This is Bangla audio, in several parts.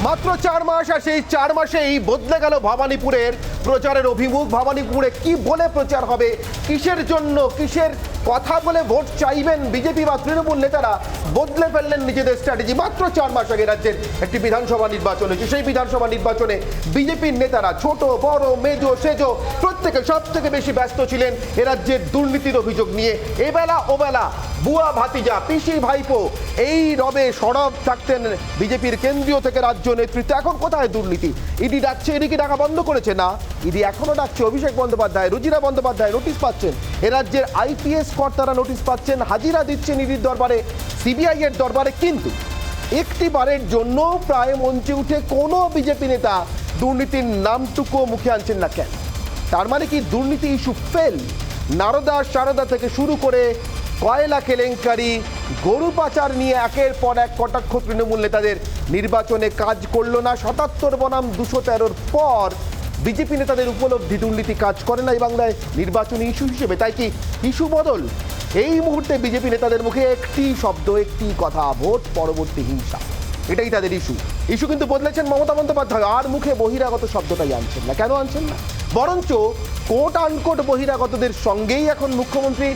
মাত্র 4 মাস, আর সেই 4 মাসেই বদলে গেল ভবানীপুরের প্রচারের অভিমুখ। ভবানীপুরে কি বলে প্রচার হবে, কিসের জন্য, কিসের কথা বলে ভোট চাইবেন বিজেপি বা তৃণমূল নেতারা, বদলে ফেললেন নিজেদের স্ট্র্যাটেজি। মাত্র 4 মাস আগে রাজ্যের একটি বিধানসভা নির্বাচন হয়েছে। সেই বিধানসভা নির্বাচনে বিজেপির নেতারা ছোট বড় মেজো সেজো প্রত্যেকে সব থেকে বেশি ব্যস্ত ছিলেন এ রাজ্যের দুর্নীতির অভিযোগ নিয়ে। এবেলা ওবেলা বুয়া ভাতিজা পিসি ভাইপো এই রবে সরব থাকতেন বিজেপির কেন্দ্রীয় থেকে রাজ্য নেতৃত্ব। এখন কোথায় দুর্নীতি? ইডি ডাকছে, ইডি কি ডাকা বন্ধ করেছে? না, ইডি এখনো ডাকছে। অভিষেক বন্দ্যোপাধ্যায়, রুজিরা বন্দ্যোপাধ্যায় নোটিশ পাচ্ছেন, এ রাজ্যের আইপিএস কর্তারা নোটিশ পাচ্ছেন, হাজিরা দিচ্ছেন ইডির দরবারে, সিবিআই এর দরবারে। কিন্তু একটি বারের জন্য প্রায় মঞ্চে উঠে কোনো বিজেপি নেতা দুর্নীতির নামটুকু মুখে আনছেন না কেন? তার মানে কি দুর্নীতি ইস্যু ফেল? নারদা সারদা থেকে শুরু করে কয়লা কেলেঙ্কারি, গরু পাচার নিয়ে একের পর এক কটাক্ষ তৃণমূল নেতাদের। নির্বাচনে কাজ করলো না 77 বনাম 213 পর বিজেপি নেতাদের উপলব্ধি, দুর্নীতি কাজ করে না এই বাংলায় নির্বাচনী ইস্যু হিসেবে। তাই কি ইস্যু বদল? এই মুহূর্তে বিজেপি নেতাদের মুখে একটি শব্দ, একটি কথা, ভোট পরবর্তী হিংসা। এটাই তাদের ইস্যু কিন্তু বদলেছেন মমতা বন্দ্যোপাধ্যায়, আর মুখে বহিরাগত শব্দটাই আনছেন না। কেন আনছেন না? বরঞ্চ কোট আনকোট বহিরাগতদের সঙ্গেই এখন মুখ্যমন্ত্রী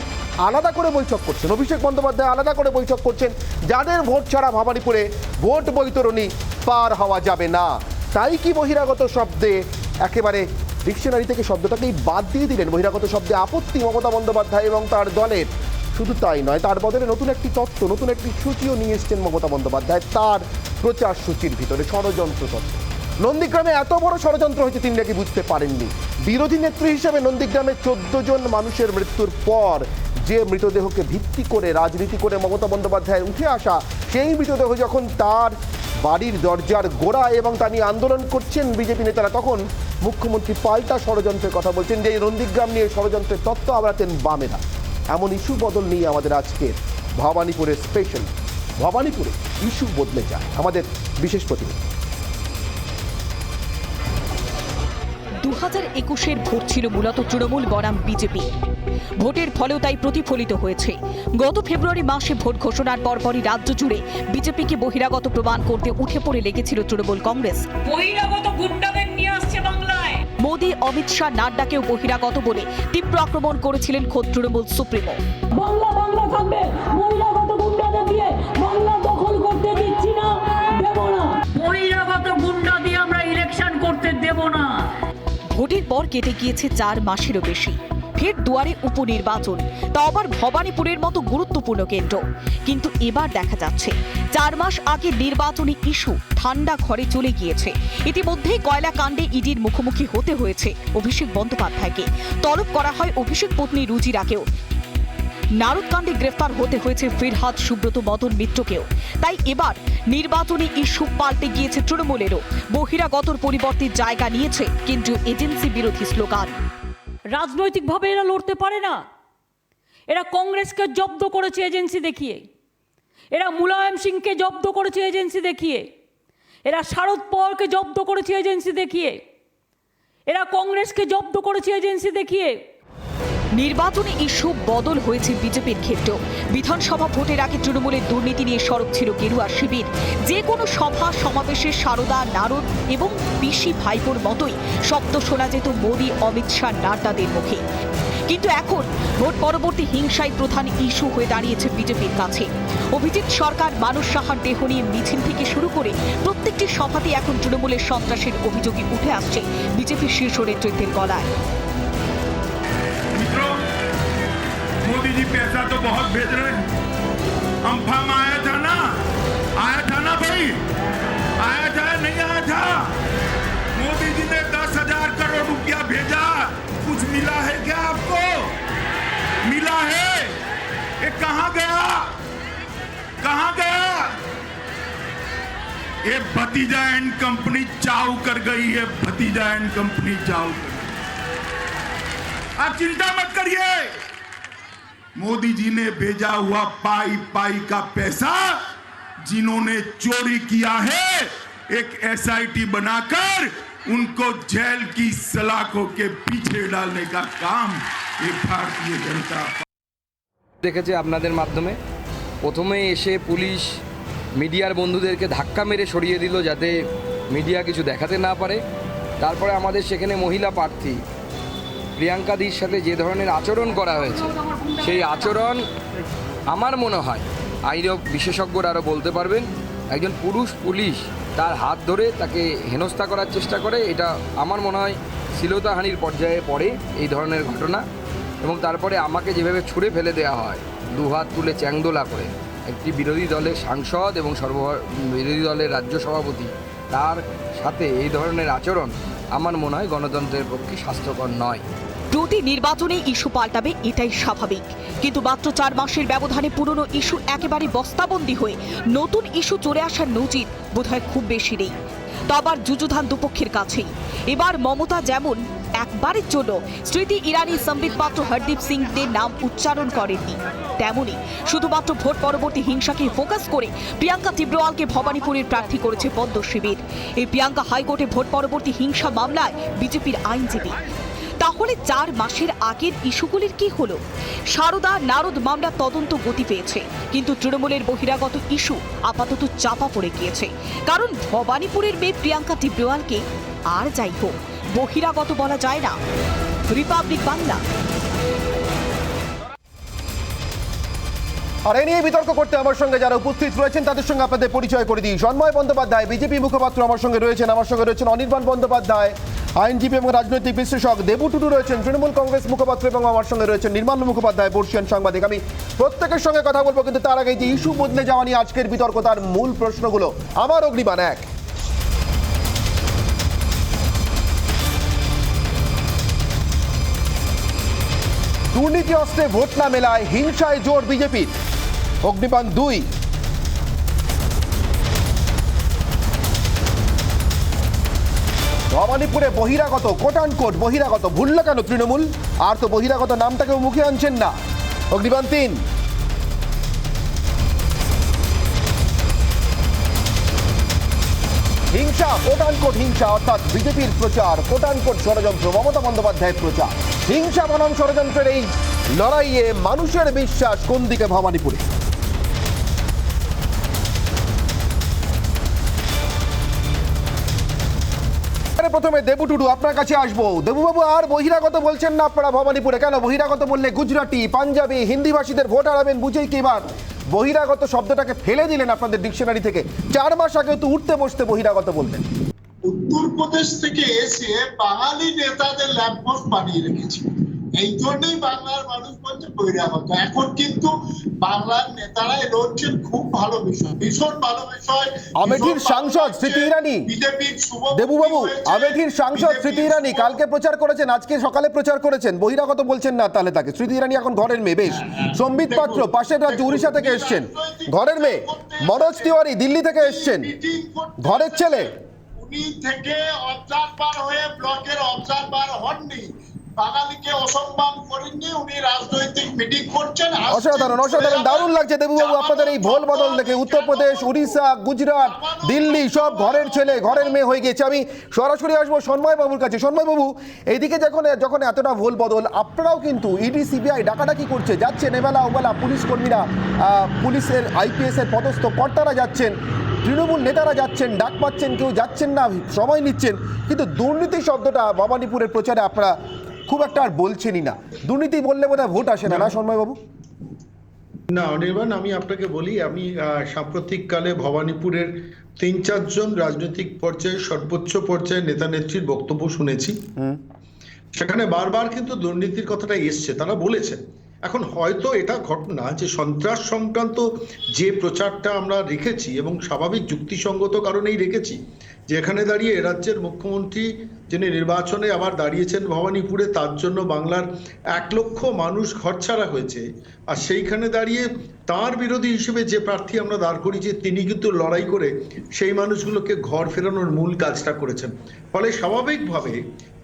আলাদা করে বৈঠক করছেন, অভিষেক বন্দ্যোপাধ্যায় আলাদা করে বৈঠক করছেন, যাদের ভোট ছাড়া ভবানীপুরে ভোট বৈতরণী পার হওয়া যাবে না। তাই কি বহিরাগত শব্দে একেবারে ডিকশনারি থেকে শব্দটাকেই বাদ দিয়ে দিলেন? বহিরাগত শব্দে আপত্তি মমতা বন্দ্যোপাধ্যায় এবং তার দলের। শুধু তাই নয়, তার বদলে নতুন একটি তত্ত্ব, নতুন একটি সূচিও নিয়ে এসছেন মমতা বন্দ্যোপাধ্যায় তার প্রচার সূচির ভিতরে, ষড়যন্ত্র তত্ত্ব। নন্দীগ্রামে এত বড় ষড়যন্ত্র হয়েছে তিনি নাকি বুঝতে পারেননি। বিরোধী নেত্রী হিসেবে নন্দীগ্রামে 14 জন মানুষের মৃত্যুর পর যে মৃতদেহকে ভিত্তি করে রাজনীতি করে মমতা বন্দ্যোপাধ্যায়ের উঠে আসা, সেই মৃতদেহ যখন তার বাড়ির দরজার গোড়া এবং তা নিয়ে আন্দোলন করছেন বিজেপি নেতারা, তখন মুখ্যমন্ত্রী পাল্টা ষড়যন্ত্রের কথা বলছেন যে নন্দীগ্রাম নিয়ে ষড়যন্ত্রের তত্ত্ব আবড়াতেন বামেরা। এমন ইস্যু বদল নিয়ে আমাদের আজকের ভবানীপুরের স্পেশাল ভবানীপুরে ইস্যু বদলে যায় আমাদের বিশেষ প্রতিনিধি। 2021-এর ভোট ছিল মূলত তৃণমূল বনাম বিজেপি। ভোটের ফলেও তাই প্রতিফলিত হয়েছে। গত ফেব্রুয়ারি মাসে ভোট ঘোষণার পরপরই রাজ্য জুড়ে বিজেপিকে বহিরাগত প্রমাণ করতে উঠে পড়ে লেগেছিল তৃণমূল কংগ্রেস। বহিরাগত গুন্ডাদের নিয়ে আসছে বাংলায়। মোদি, অমিত শাহ, নাড্ডাকেও বহিরাগত বলে তীব্র আক্রমণ করেছিলেন খোদ তৃণমূল সুপ্রিমো। বাংলা বাংলা থাকবে, বহিরাগত গুন্ডাদের দিয়ে বাংলা দখল করতে দিচ্ছি না, দেব না। বহিরাগত গুন্ডা দিয়ে আমরা ইলেকশন করতে দেব না। ভোটের পর কেটে গিয়েছে 4 মাসেরও বেশি। ফের দুয়ারে উপনির্বাচন, তা আবার ভবানীপুরের মতো গুরুত্বপূর্ণ কেন্দ্র। কিন্তু এবার দেখা যাচ্ছে 4 মাস আগে নির্বাচনী ইস্যু ঠান্ডা ঘরে চলে গিয়েছে। ইতিমধ্যেই কয়লা কাণ্ডে ইডির মুখোমুখি হতে হয়েছে অভিষেক বন্দ্যোপাধ্যায়কে। তলব করা হয় অভিষেক পত্নী রুজিরাকেও। নারদকাণ্ডে গ্রেফতার হতে হয়েছে ফিরহাদ, সুব্রত, মদন মিত্রকেও। তাই এবার নির্বাচনী ইস্যু পাল্টে গিয়েছে তৃণমূলেরও। বহিরাগতর পরিবর্তে জায়গা নিয়েছে কেন্দ্রীয় এজেন্সি বিরোধী স্লোগান। রাজনৈতিকভাবে এরা লড়তে পারে না। এরা কংগ্রেসকে জব্দ করেছে এজেন্সি দেখিয়ে, এরা মুলায়ম সিংকে জব্দ করেছে এজেন্সি দেখিয়ে, এরা শারদ পাওয়ারকে জব্দ করেছে এজেন্সি দেখিয়ে, এরা কংগ্রেসকে জব্দ করেছে এজেন্সি দেখিয়ে। নির্বাচনী ইস্যু বদল হয়েছে বিজেপির ক্ষেত্রেও। বিধানসভা ভোটের আগে তৃণমূলের দুর্নীতি নিয়ে সরব ছিল গেরুয়া শিবির। যে কোনো সভা সমাবেশে সারদা, নারদ এবং পিসি ভাইপোর মতোই শব্দ শোনা যেত মোদি, অমিত শাহ, নাড্ডাদের মুখে। কিন্তু এখন ভোট পরবর্তী হিংসাই প্রধান ইস্যু হয়ে দাঁড়িয়েছে বিজেপির কাছে। অভিজিৎ সরকার, মানস সাহার দেহ নিয়ে মিছিল থেকে শুরু করে প্রত্যেকটি সভাতে এখন তৃণমূলের সন্ত্রাসের অভিযোগই উঠে আসছে বিজেপির শীর্ষ নেতৃত্বের গলায়। मोदी जी पैसा तो बहुत भेज रहे हैं। अम्फा में आया था ना भाई, आया था नहीं आया था? मोदी जी ने 10,000 करोड़ रुपया भेजा, कुछ मिला है क्या आपको? मिला है? ये कहां गया? कहां गया? ये भतीजा एंड कंपनी चाव कर गई है, भतीजा एंड कंपनी चाव कर गई। आप चिंता मत करिए, मोदी जी ने भेजा हुआ पाई पाई का पैसा जिन्होंने चोरी किया है, एक एसआईटी बनाकर उनको जेल की सलाखों के पीछे डालने का काम ये भारतीय जनता। দেখেছে আপনাদের মাধ্যমে প্রথমে এসে পুলিশ মিডিয়ার বন্ধুদেরকে ধাক্কা মেরে সরিয়ে দিল যাতে মিডিয়া কিছু দেখাতে না পারে। তারপরে আমাদের সেখানে মহিলা প্রার্থী প্রিয়াঙ্কাদির সাথে যে ধরনের আচরণ করা হয়েছে, সেই আচরণ আমার মনে হয় আইন বিশেষজ্ঞরা আরও বলতে পারবেন, একজন পুলিশ তার হাত ধরে তাকে হেনস্থা করার চেষ্টা করে, এটা আমার মনে হয় শ্লীলতাহানির পর্যায়ে পড়ে এই ধরনের ঘটনা। এবং তারপরে আমাকে যেভাবে ছুঁড়ে ফেলে দেওয়া হয় দুহাত তুলে চ্যাংদোলা করে, একটি বিরোধী দলের সাংসদ এবং বিরোধী দলের রাজ্য সভাপতি, তার সাথে এই ধরনের আচরণ আমার মনে হয় গণতন্ত্রের পক্ষে স্বাস্থ্যকর নয়। প্রতি নির্বাচনে ইস্যু পাল্টাবে এটাই স্বাভাবিক, কিন্তু মাত্র 4 মাসের ব্যবধানে পুরনো ইস্যু একেবারে বস্তাবন্দি হয়ে নতুন ইস্যু চলে আসার নজির বোধহয় খুব বেশি নেই। তো আবার যুযুধান দুপক্ষের কাছেই। এবার মমতা যেমন একবারের জন্য স্মৃতি ইরানি, সম্বিত পাত্র, হরদীপ সিংদের নাম উচ্চারণ করেননি, তেমনি শুধুমাত্র ভোট পরবর্তী হিংসাকে ফোকাস করে প্রিয়াঙ্কা টিব্রোয়ালকে ভবানীপুরের প্রার্থী করেছে পদ্ম শিবির। এই প্রিয়াঙ্কা হাইকোর্টে ভোট পরবর্তী হিংসা মামলায় বিজেপির আইনজীবী। তাহলে 4 মাসের আগের ইস্যুগুলির কি হলো? সারদা নারদ মামলা তদন্ত গতি পেয়েছে, কিন্তু তৃণমূলের বহিরাগত ইস্যু আপাতত চাপা পড়ে গিয়েছে, কারণ ভবানীপুরের মেয়ে প্রিয়াঙ্কা টিব্রোয়ালকে আর যাই হোক বহিরাগত বলা যায় না। রিপাবলিক বাংলা। আর এ নিয়ে বিতর্ক করতে আমার সঙ্গে যারা উপস্থিত রয়েছেন তাদের সঙ্গে আপনাদের পরিচয় করে দিই। সন্ময় বন্দ্যোপাধ্যায় বিজেপি মুখপাত্র আমার সঙ্গে রয়েছেন অনির্বাণ বন্দ্যোপাধ্যায় আইনজীবী এবং রাজনৈতিক বিশ্লেষক, দেবু টুডু রয়েছেন তৃণমূল কংগ্রেস মুখপাত্র, এবং আমার সঙ্গে রয়েছেন নির্মাল মুখোপাধ্যায় বর্ষিয়ান সাংবাদিক। আমি প্রত্যেকের সঙ্গে কথা বলবো, কিন্তু তার আগে যে ইস্যু বদলে যাওয়া নিয়ে আজকের বিতর্ক, তার মূল প্রশ্নগুলো আমার অগ্নিবাণ 1। দুর্নীতি অস্ত্রে ভোট না মেলায় হিংসায় জোর বিজেপির, অগ্নিবাণ 2। ভবানীপুরে বহিরাগত, কোট বহিরাগত ভুলল কেন তৃণমূল? আর তো বহিরাগত নামটাকেও মুখে আনছেন না, অগ্নিবাণ 3। হিংসা, কোট হিংসা, অর্থাৎ বিজেপির প্রচার, কোট ষড়যন্ত্র, মমতা বন্দ্যোপাধ্যায়ের প্রচার, হিংসা বনাম ষড়যন্ত্রের এই লড়াইয়ে মানুষের বিশ্বাস কোন দিকে ভবানীপুরে? প্রথমে দেবু টুডু, আপনার কাছে আসবো। দেবুবাবু, আর বহিরাগত বলছেন না আপনারা ভবানীপুরে, কেন? বহিরাগত বললে গুজরাটি, পাঞ্জাবি, হিন্দি ভাষীদের ভোট হারাবেন বুঝেই কি এবার বহিরাগত শব্দটাকে ফেলে দিলেন আপনাদের ডিকশনারি থেকে? 4 মাস আগে তো উঠতে বসতে বহিরাগত বলতেন। উত্তরপ্রদেশ থেকে এসে বাঙালি নেতাদের ল্যাম্পপোস্ট বানিয়ে রেখেছে, এই জন্যই বাংলার মানুষ বলছে বহিরাগত। এখন কিন্তু বাংলার নেতারাই লড়ছেন, খুব ভালো বিষয়, ভীষণ ভালো বিষয়। আমেঠির সাংসদ স্মৃতি ইরানি, দেবুবাবু, আমেঠির সাংসদ স্মৃতি ইরানি কালকে প্রচার করেছেন, আজকে সকালে প্রচার করেছেন, বহিরাগত বলছেন না তাহলে তাকে? স্মৃতি ইরানি এখন ঘরের মেয়ে, বেশ। সম্বিত পাত্র পাশের রাজ্য উড়িষ্যা থেকে এসছেন, ঘরের মেয়ে। মনোজ তিওয়ারি দিল্লি থেকে এসছেন, ঘরের ছেলে। উনি থেকে অবজারভার হয়ে ব্লকের অবজারভার হননি, বাঙালিকে অসম্মান করেননি, উনি রাজনৈতিক মিটিং করছেন। অসাধারণ, দারুণ লাগছে দেবুবাবু আপনাদের এই ভোল বদল দেখে। উত্তরপ্রদেশ, উড়িষ্যা, গুজরাট, দিল্লি সব ঘরের ছেলে ঘরের মেয়ে হয়ে গেছে। আমি সরাসরি আসবো সন্ময় বাবুর কাছে। সন্ময় বাবু, এইদিকে যখন এতটা ভোল বদল, আপনারাও কিন্তু ইডি সিবিআই ডাকাডাকি করছে, যাচ্ছেন এবেলা ওবেলা পুলিশ কর্মীরা, পুলিশের আইপিএস এর পদস্থ কর্তারা যাচ্ছেন, তৃণমূল নেতারা যাচ্ছেন, ডাক পাচ্ছেন, কেউ যাচ্ছেন না, সময় নিচ্ছেন, কিন্তু দুর্নীতি শব্দটা ভবানীপুরের প্রচারে আপনারা খুব একটা আর বলছেনই না। দুর্নীতি বললে বোধহয় ভোট আসে না, না সন্ময়বাবু? না অনির্বাণ, আমি আপনাকে বলি, আমি সাম্প্রতিককালে ভবানীপুরের 3-4 জন রাজনৈতিক পর্যায়ে সর্বোচ্চ পর্যায়ে নেতা নেত্রীর বক্তব্য শুনেছি। সেখানে বারবার কিন্তু দুর্নীতির কথাটা এসছে, তারা বলেছেন। এখন হয়তো এটা ঘটনা যে সন্ত্রাস সংক্রান্ত যে প্রচারটা আমরা রেখেছি, এবং স্বাভাবিক যুক্তিসঙ্গত কারণেই রেখেছি, যেখানে দাঁড়িয়ে রাজ্যের মুখ্যমন্ত্রী যিনি নির্বাচনে আবার দাঁড়িয়েছেন ভবানীপুরে, তার জন্য বাংলার 1 লক্ষ মানুষ ঘরছাড়া হয়েছে, আর সেইখানে দাঁড়িয়ে তার বিরোধী হিসেবে যে প্রার্থী আমরা দাঁড় করিয়েছি, তিনি কিন্তু লড়াই করে সেই মানুষগুলোকে ঘর ফেরানোর মূল কাজটা করেছেন। ফলে স্বাভাবিকভাবে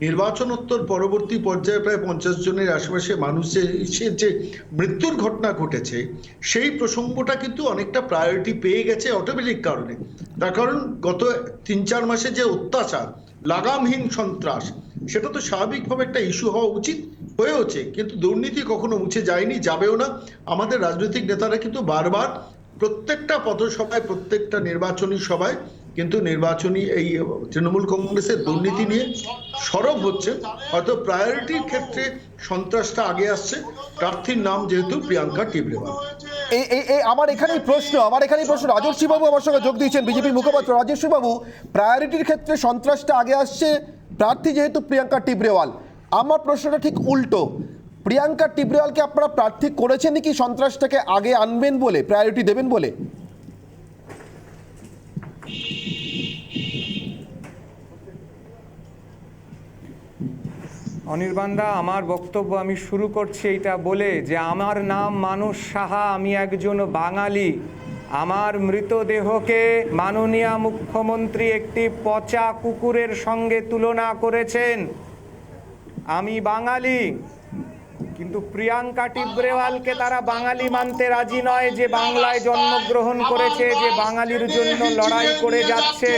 নির্বাচনোত্তর পরবর্তী পর্যায়ে প্রায় 50 জনের আশেপাশে মানুষের যে মৃত্যুর ঘটনা ঘটেছে, সেই প্রসঙ্গটা কিন্তু অনেকটা প্রায়োরিটি পেয়ে গেছে অটোমেটিক কারণে। তার কারণ গত 3-4 মাসে যে অত্যাচার, লাগামহীন সন্ত্রাস, সেটা তো স্বাভাবিকভাবে একটা ইস্যু হওয়া উচিত, হয়েওছে। কিন্তু দুর্নীতি কখনো মুছে যায়নি, যাবেও না। আমাদের রাজনৈতিক নেতারা কিন্তু বারবার প্রত্যেকটা পথসভায়, প্রত্যেকটা নির্বাচনী সভায় কিন্তু নির্বাচনী এই তৃণমূল কংগ্রেসের দুর্নীতি নিয়ে সরব হচ্ছে। হয়তো প্রায়োরিটির ক্ষেত্রে সন্ত্রাসটা আগে আসছে, প্রার্থীর নাম যেহেতু প্রিয়াঙ্কা টিবরেওয়াল। আমার এখানেই প্রশ্ন রাজর্ষি বাবু আমার সঙ্গে যোগ দিয়েছেন, বিজেপির মুখপাত্র। রাজর্ষি বাবু, প্রায়োরিটির ক্ষেত্রে সন্ত্রাসটা আগে আসছে, প্রার্থী যেহেতু প্রিয়াঙ্কা টিবরেওয়াল। আমার প্রশ্নটা ঠিক উল্টো, প্রিয়াঙ্কা টিবরেওয়ালকে আপনারা প্রার্থী করেছেন কি সন্ত্রাসটাকে আগে আনবেন বলে, প্রায়োরিটি দেবেন বলে? অনির্বাণদা, আমার বক্তব্য আমি শুরু করছি এইটা বলে যে আমার নাম মানস সাহা, আমি একজন বাঙালি। আমার মৃতদেহকে মাননীয় মুখ্যমন্ত্রী একটি পচা কুকুরের সঙ্গে তুলনা করেছেন। আমি বাঙালি, কিন্তু প্রিয়াঙ্কা টিবরেওয়ালকে তারা বাঙালি মানতে রাজি নয়, যে বাংলায় জন্মগ্রহণ করেছে, যে বাঙালির জন্য লড়াই করে যাচ্ছে।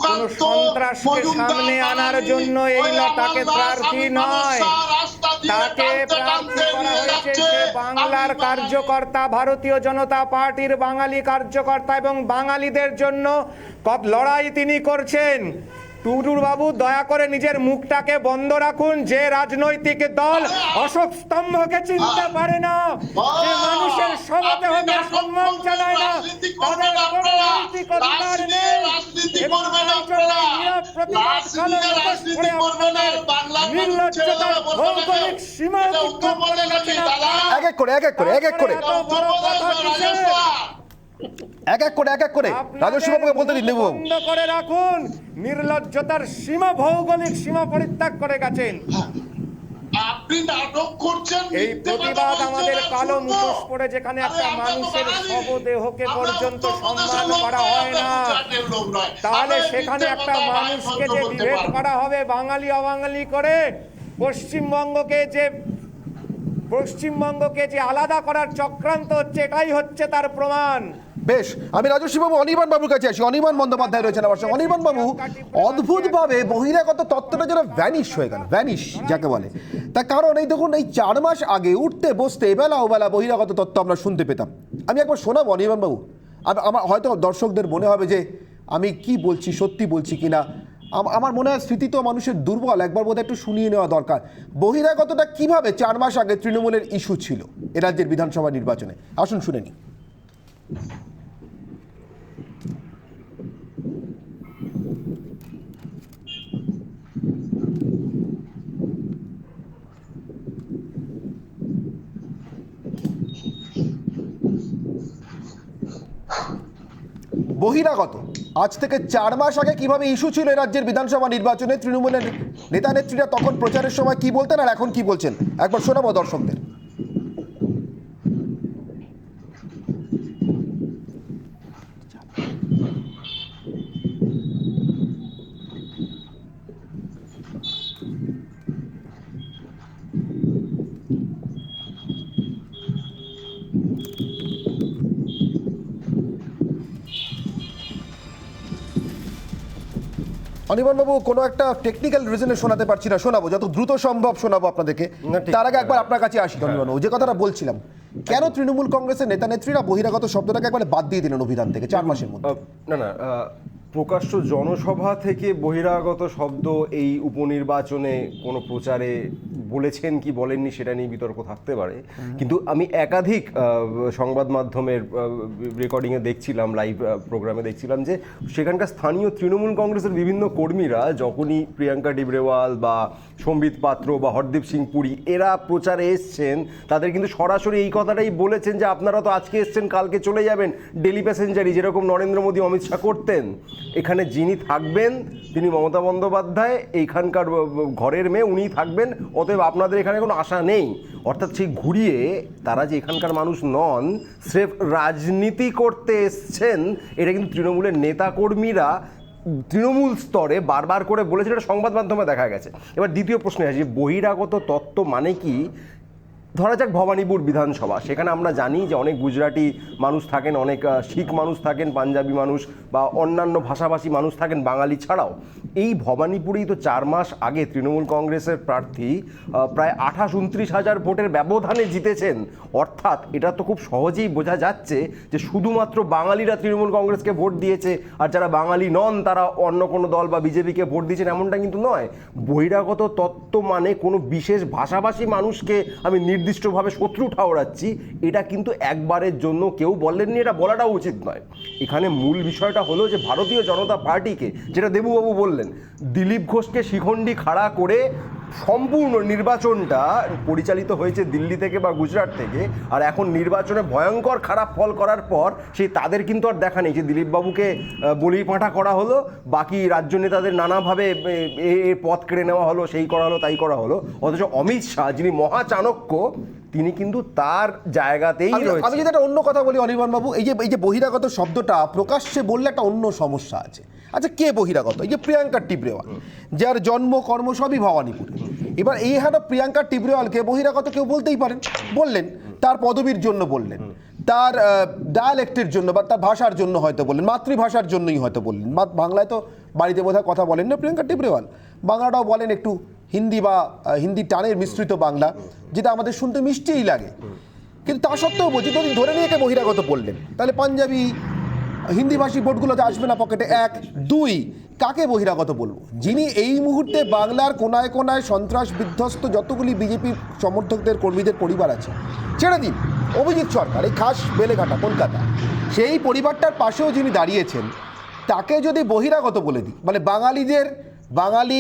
কোনো সন্ত্রাসকে সামনে আনার জন্য এই তাকে প্রার্থী নয়, তাকে প্রার্থী করা হয়েছে সে বাংলার কার্যকর্তা, ভারতীয় জনতা পার্টির বাঙালি কার্যকর্তা, এবং বাঙালিদের জন্য লড়াই তিনি করছেন। টুডুর বাবু, দয়া করে নিজের মুখটাকে বন্ধ রাখুন। যে রাজনৈতিক দল অশোক স্তম্ভকে চিনতে পারে না, যে মানুষের শবদেহকে সম্মান জানায় না, তাদের কোনো নৈতিক অধিকার নেই। এবং প্রতিবাদকালে মুখোশ পরে আপনাদের নির্লজ্জতার ভৌগোলিক সীমা অতিক্রম করে গেছেন। এক এক করে এত বড় কথা কিসের? এক এক করে রাজস্বী বাবুকে বলতে দিন। বন্ধ করে রাখুন, নির্লজ্জতার সীমা, ভৌগোলিক সীমা পরিত্যাগ করে গেছেন। আপনি নাটক করছেন। এই প্রতিবাদ আমাদের কালো মুখোশ পরে, যেখানে একটা মানুষের শবদেহকে পর্যন্ত সম্মান করা হয় না, তাহলে সেখানে একটা মানুষকে যে বিভেদ করা হবে বাঙালি অবাঙালি করে, পশ্চিমবঙ্গকে যে আলাদা করার চক্রান্ত হচ্ছে, এটাই হচ্ছে তার প্রমাণ। বেশ, আমি রাজস্বী বাবু অনির্বাণ বাবুর কাছে আসি। অনির্বাণ বন্দ্যোপাধ্যায় রয়েছেন আমার সঙ্গে। অনির্বাণ বাবু, অদ্ভুতভাবে বহিরাগত তত্ত্বটা যেন ভ্যানিশ হয়ে গেল, ভ্যানিশ যাকে বলে। তার কারণ এই দেখুন, এই 4 মাস আগে উঠতে বসতে এবেলা ওবেলা বহিরাগত তত্ত্ব আমরা শুনতে পেতাম। আমি একবার শোনাবো অনির্বাণ বাবু, আমার হয়তো দর্শকদের মনে হবে যে আমি কি বলছি, সত্যি বলছি কিনা। আমার মনে হয় স্মৃতি তো মানুষের দুর্বল, একবার বোধহয় একটু শুনিয়ে নেওয়া দরকার। বহিরাগতটা কিভাবে 4 মাস আগে তৃণমূলের ইস্যু ছিল এ রাজ্যের বিধানসভা নির্বাচনে। আসুন শুনে নিই। বহিরাগত আজ থেকে 4 মাস আগে কিভাবে ইস্যু ছিল রাজ্যের বিধানসভা নির্বাচনে, তৃণমূলের নেতা নেত্রীরা তখন প্রচারের সময় কি বলতেন আর এখন কি বলছেন, একবার শোনাবো দর্শকদের। অনির্বাণবাবু, কোনো একটা টেকনিক্যাল রিজনে শোনাতে পারছি না, শোনাবো যত দ্রুত সম্ভব শোনাবো আপনাদেরকে। তার আগে একবার আপনার কাছে আসি অনির্বাণবাবু, যে কথাটা বলছিলাম, কেন তৃণমূল কংগ্রেসের নেতা নেত্রীরা বহিরাগত শব্দটাকে একবারে বাদ দিয়ে দিলেন অভিধান থেকে 4 মাসের মধ্যে? না, প্রকাশ্য জনসভা থেকে বহিরাগত শব্দ এই উপনির্বাচনে কোনো প্রচারে বলেছেন কি বলেননি সেটা নিয়ে বিতর্ক থাকতে পারে, কিন্তু আমি একাধিক সংবাদ মাধ্যমের রেকর্ডিংয়ে দেখছিলাম, লাইভ প্রোগ্রামে দেখছিলাম যে সেখানকার স্থানীয় তৃণমূল কংগ্রেসের বিভিন্ন কর্মীরা যখনই প্রিয়াঙ্কা টিবরেওয়াল বা সম্বিত পাত্র বা হরদীপ সিং পুরী এরা প্রচারে এসছেন, তাদের কিন্তু সরাসরি এই কথাটাই বলেছেন যে আপনারা তো আজকে এসছেন কালকে চলে যাবেন, ডেলি প্যাসেঞ্জারি, যেরকম নরেন্দ্র মোদী অমিত শাহ করতেন। এখানে যিনি থাকবেন তিনি মমতা বন্দ্যোপাধ্যায়, এইখানকার ঘরের মেয়ে, উনিই থাকবেন, অতএব আপনাদের এখানে কোনো আশা নেই। অর্থাৎ সেই ঘুরিয়ে তারা যে এখানকার মানুষ নন, স্রেফ রাজনীতি করতে এসছেন, এটা কিন্তু তৃণমূলের নেতাকর্মীরা তৃণমূল স্তরে বারবার করে বলেছে, এটা সংবাদ মাধ্যমে দেখা গেছে। এবার দ্বিতীয় প্রশ্নে আসি, বহিরাগত তত্ত্ব মানে কি? ধরা যাক ভবানীপুর বিধানসভা, সেখানে আমরা জানি যে অনেক গুজরাটি মানুষ থাকেন, অনেক শিখ মানুষ থাকেন, পাঞ্জাবি মানুষ, বা অন্যান্য ভাষাভাষী মানুষ থাকেন বাঙালি ছাড়াও। এই ভবানীপুরেই তো 4 মাস আগে তৃণমূল কংগ্রেসের প্রার্থী প্রায় 28-29 হাজার ভোটের ব্যবধানে জিতেছেন। অর্থাৎ এটা তো খুব সহজেই বোঝা যাচ্ছে যে শুধুমাত্র বাঙালিরা তৃণমূল কংগ্রেসকে ভোট দিয়েছে, আর যারা বাঙালি নন তারা অন্য কোনো দল বা বিজেপিকে ভোট দিয়েছেন, এমনটা কিন্তু নয়। বহিরাগত তত্ত্ব মানে কোনো বিশেষ ভাষাভাষী মানুষকে আমি নির্দিষ্টভাবে শত্রু ঠাওরাচ্ছি, এটা কিন্তু একবারের জন্য কেউ বলেননি, এটা বলাটাও উচিত নয়। এখানে মূল বিষয়টা হলো যে ভারতীয় জনতা পার্টিকে, যেটা দেবুবাবু বললেন, দিলীপ ঘোষকে শিখণ্ডী খাড়া করে সম্পূর্ণ নির্বাচনটা পরিচালিত হয়েছে দিল্লি থেকে বা গুজরাট থেকে, আর এখন নির্বাচনে ভয়ঙ্কর খারাপ ফল করার পর সেই তাদের কিন্তু আর দেখা নেই যে দিলীপবাবুকে বলি পাঁঠা করা হলো, বাকি রাজ্য নেতাদের নানাভাবে এ পথ কেড়ে নেওয়া হলো, সেই করা হলো তাই করা হলো। অথচ অমিত শাহ যিনি মহাচাণক্য, তিনি কিন্তু তার জায়গাতেই রয়েছে। আমি যদি একটা অন্য কথা বলি অনির্বাণ বাবু, এই যে বহিরাগত শব্দটা প্রকাশ্যে বললে একটা অন্য সমস্যা আছে। আচ্ছা, কে বহিরাগত? এই যে প্রিয়াঙ্কা টিবরেওয়াল, যার জন্ম কর্ম সবই ভবানীপুরে। এবার এই হারে প্রিয়াঙ্কা টিবরেওয়ালকে বহিরাগত কেউ বলতেই পারেন, বললেন তার পদবীর জন্য, বললেন তার ডায়ালেক্টের জন্য বা তার ভাষার জন্য হয়তো বললেন, মাতৃভাষার জন্যই হয়তো বললেন। বাংলায় তো বাড়িতে বোধহয় কথা বলেন না প্রিয়াঙ্কা টিবরেওয়াল, বাংলাটাও বলেন একটু হিন্দি বা হিন্দি টানের মিশ্রিত বাংলা, যেটা আমাদের শুনতে মিষ্টিই লাগে। কিন্তু তা সত্ত্বেও বলছি, যদি ধরে নিয়ে একে বহিরাগত বললেন, তাহলে পাঞ্জাবি হিন্দিভাষী ভোটগুলোতে আসবে না পকেটে। 1, 2, কাকে বহিরাগত বলবো? যিনি এই মুহূর্তে বাংলার কোনায় কোনায় সন্ত্রাস বিধ্বস্ত যতগুলি বিজেপি সমর্থকদের কর্মীদের পরিবার আছে, ছেড়ে দিন অভিজিৎ সরকার, এই খাস বেলেঘাটা কলকাতা, সেই পরিবারটার পাশেও যিনি দাঁড়িয়েছেন, তাকে যদি বহিরাগত বলে দিই, মানে বাঙালি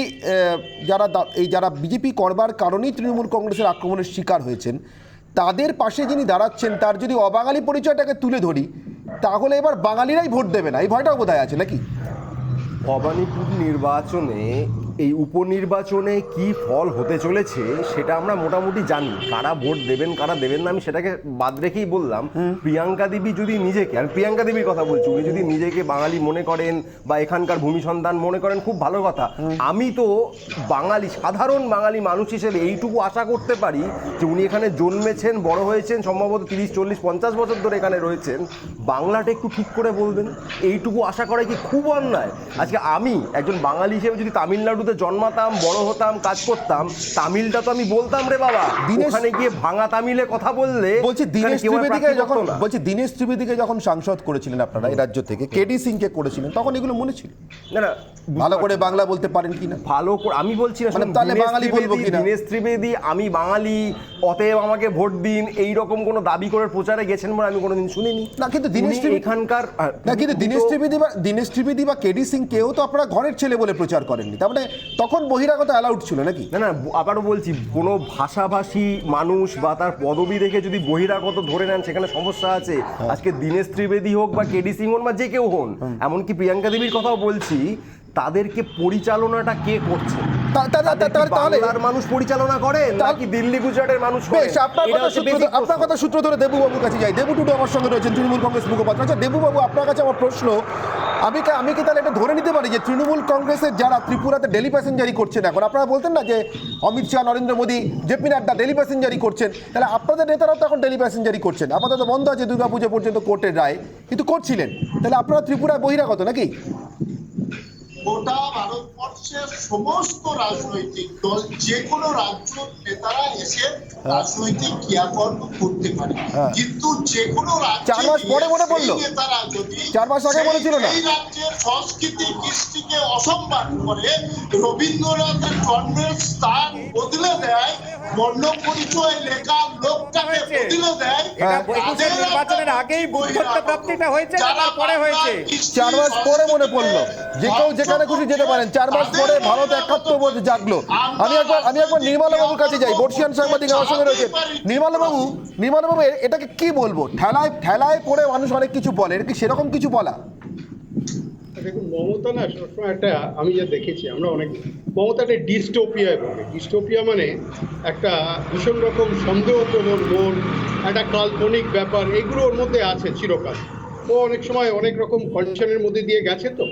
যারা বিজেপি করবার কারণেই তৃণমূল কংগ্রেসের আক্রমণের শিকার হয়েছেন, তাদের পাশে যিনি দাঁড়াচ্ছেন তার যদি অবাঙালি পরিচয়টাকে তুলে ধরি, তাহলে এবার বাঙালিরাই ভোট দেবে না, এই ভয়টাও বোধহয় আছে নাকি? ভবানীপুর নির্বাচনে, এই উপনির্বাচনে কি ফল হতে চলেছে সেটা আমরা মোটামুটি জানি। কারা ভোট দেবেন কারা দেবেন না আমি সেটাকে বাদ রেখেই বললাম। প্রিয়াঙ্কা দেবী যদি নিজেকে, আর প্রিয়াঙ্কা দেবীর কথা বলছি, উনি যদি নিজেকে বাঙালি মনে করেন বা এখানকার ভূমি সন্তান মনে করেন, খুব ভালো কথা। আমি তো বাঙালি, সাধারণ বাঙালি মানুষ হিসেবে এইটুকু আশা করতে পারি যে উনি এখানে জন্মেছেন, বড় হয়েছেন, সম্ভবত 30, 40, 50 বছর ধরে এখানে রয়েছেন, বাংলাটা একটু ঠিক করে বলবেন, এইটুকু আশা করা কি খুব অন্যায়? আজকে আমি একজন বাঙালি হিসেবে যদি তামিলনাড়ুতে জন্মাতাম, বড় হতাম, কাজ করতাম, তামিলটা তো আমি বলতাম রে বাবা। ওখানে গিয়ে ভাঙা তামিলে কথা বললে বলছি দীনেশ ত্রিবেদীকে যখন সাংসদ করেছিলেন আপনারা এই রাজ্য থেকে, কেডি সিংকে করেছিলেন, তখন এগুলো মনে ছিল না? ভালো করে বাংলা বলতে পারেন কিনা? ভালো করে আমি বলছি না, তাহলে বাঙালি বলবো কিনা? দীনেশ ত্রিবেদী আমি বাঙালি, অতএব আমাকে ভোট দিন, এই রকম কোনো দাবি করে প্রচারে গেছেন বলে আমি কোনোদিন শুনিনি। না, কিন্তু এখানকার না, কিন্তু দীনেশ ত্রিবেদী বা কেডি সিং কেউ তো আপনারা ঘরের ছেলে বলে প্রচার করেননি, তার মানে তখন বহিরাগত অ্যালাউড ছিল নাকি? না, আবারও বলছি, কোনো ভাষাভাষী মানুষ বা তার পদবি দেখে যদি বহিরাগত ধরে নেন সেখানে সমস্যা আছে। আজকে দীনেশ ত্রিবেদী হোক বা কেডি সিং হন বা যে কেউ হন, এমনকি প্রিয়াঙ্কা দেবীর কথাও বলছি, তাদেরকে পরিচালনাটা কে করছে? তাহলে মানুষ পরিচালনা করে নাকি দিল্লি গুজরাটের মানুষ? আপনার কথা সূত্র ধরে দেবুবাবুর কাছে যাই। দেবু টুডু আমার সঙ্গে রয়েছেন, তৃণমূল কংগ্রেস মুখপাত্র। আচ্ছা দেবুবাবু, আপনার কাছে আমার প্রশ্ন, আমি কি তাহলে এটা ধরে নিতে পারি যে তৃণমূল কংগ্রেসের যারা ত্রিপুরাতে ডেলি প্যাসেঞ্জারি করছেন, এখন আপনারা বলতেন না যে অমিত শাহ, নরেন্দ্র মোদী, জেপি নাড্ডা ডেলি প্যাসেঞ্জারি করছেন, তাহলে আপনাদের নেতারাও তো এখন ডেলি প্যাসেঞ্জারি করছেন। আপাতত বন্ধ আছে দুর্গাপুজো পর্যন্ত কোর্টের রায়, কিন্তু করছিলেন, তাহলে আপনারা ত্রিপুরায় বহিরাগত নাকি? গোটা ভারতবর্ষের সমস্ত রাজনৈতিক দল, যে কোনো রাজ্য নেতারা এসে রাজনৈতিক ক্রিয়াকর্ম করতে পারে, কিন্তু যে কোনো রাজ্যে 4 মাস পরে মনে পড়লো, নেতারা যদি 4 মাস আগে মনে ছিল না, এই রাজ্যের সংস্কৃতি কৃষ্টিকে অসম্মান করে, রবীন্দ্রনাথের জন্মের স্থান বদলে দেয়, বর্ণ পরিচয় লেখা লোকটাকে বদলে দেয়, নির্বাচনের আগেই বুদ্ধত্ব প্রাপ্তিটা হয়েছে না তারপরে হয়েছে? 4 মাস পরে মনে পড়লো, যে কেউ যেখানে খুশি যেতে পারেন। 4 মাস পরে ভারত একাত্ম বোধ জাগলো। আমি একবার নির্মলা বাবুর কাছে যাই, বর্ষিয়ান সাংবাদিক আমার সঙ্গে রয়েছে। নির্মলা বাবু এটাকে কি বলবো? ঠেলায় পড়ে মানুষ অনেক কিছু বলে, এটা কি সেরকম কিছু বলা? দেখুন, মমতা না সবসময় একটা, আমি যা দেখেছি, আমরা অনেক মমতা একটা ডিস্টোপিয়ায় বলে। ডিস্টোপিয়া মানে একটা ভীষণ রকম সন্দেহপ্রবণ মন, একটা কাল্পনিক ব্যাপার, এগুলো ওর মধ্যে আছে চিরকাল। ও অনেক সময় অনেক রকম কন্ডিশনের মধ্যে দিয়ে গেছে, তো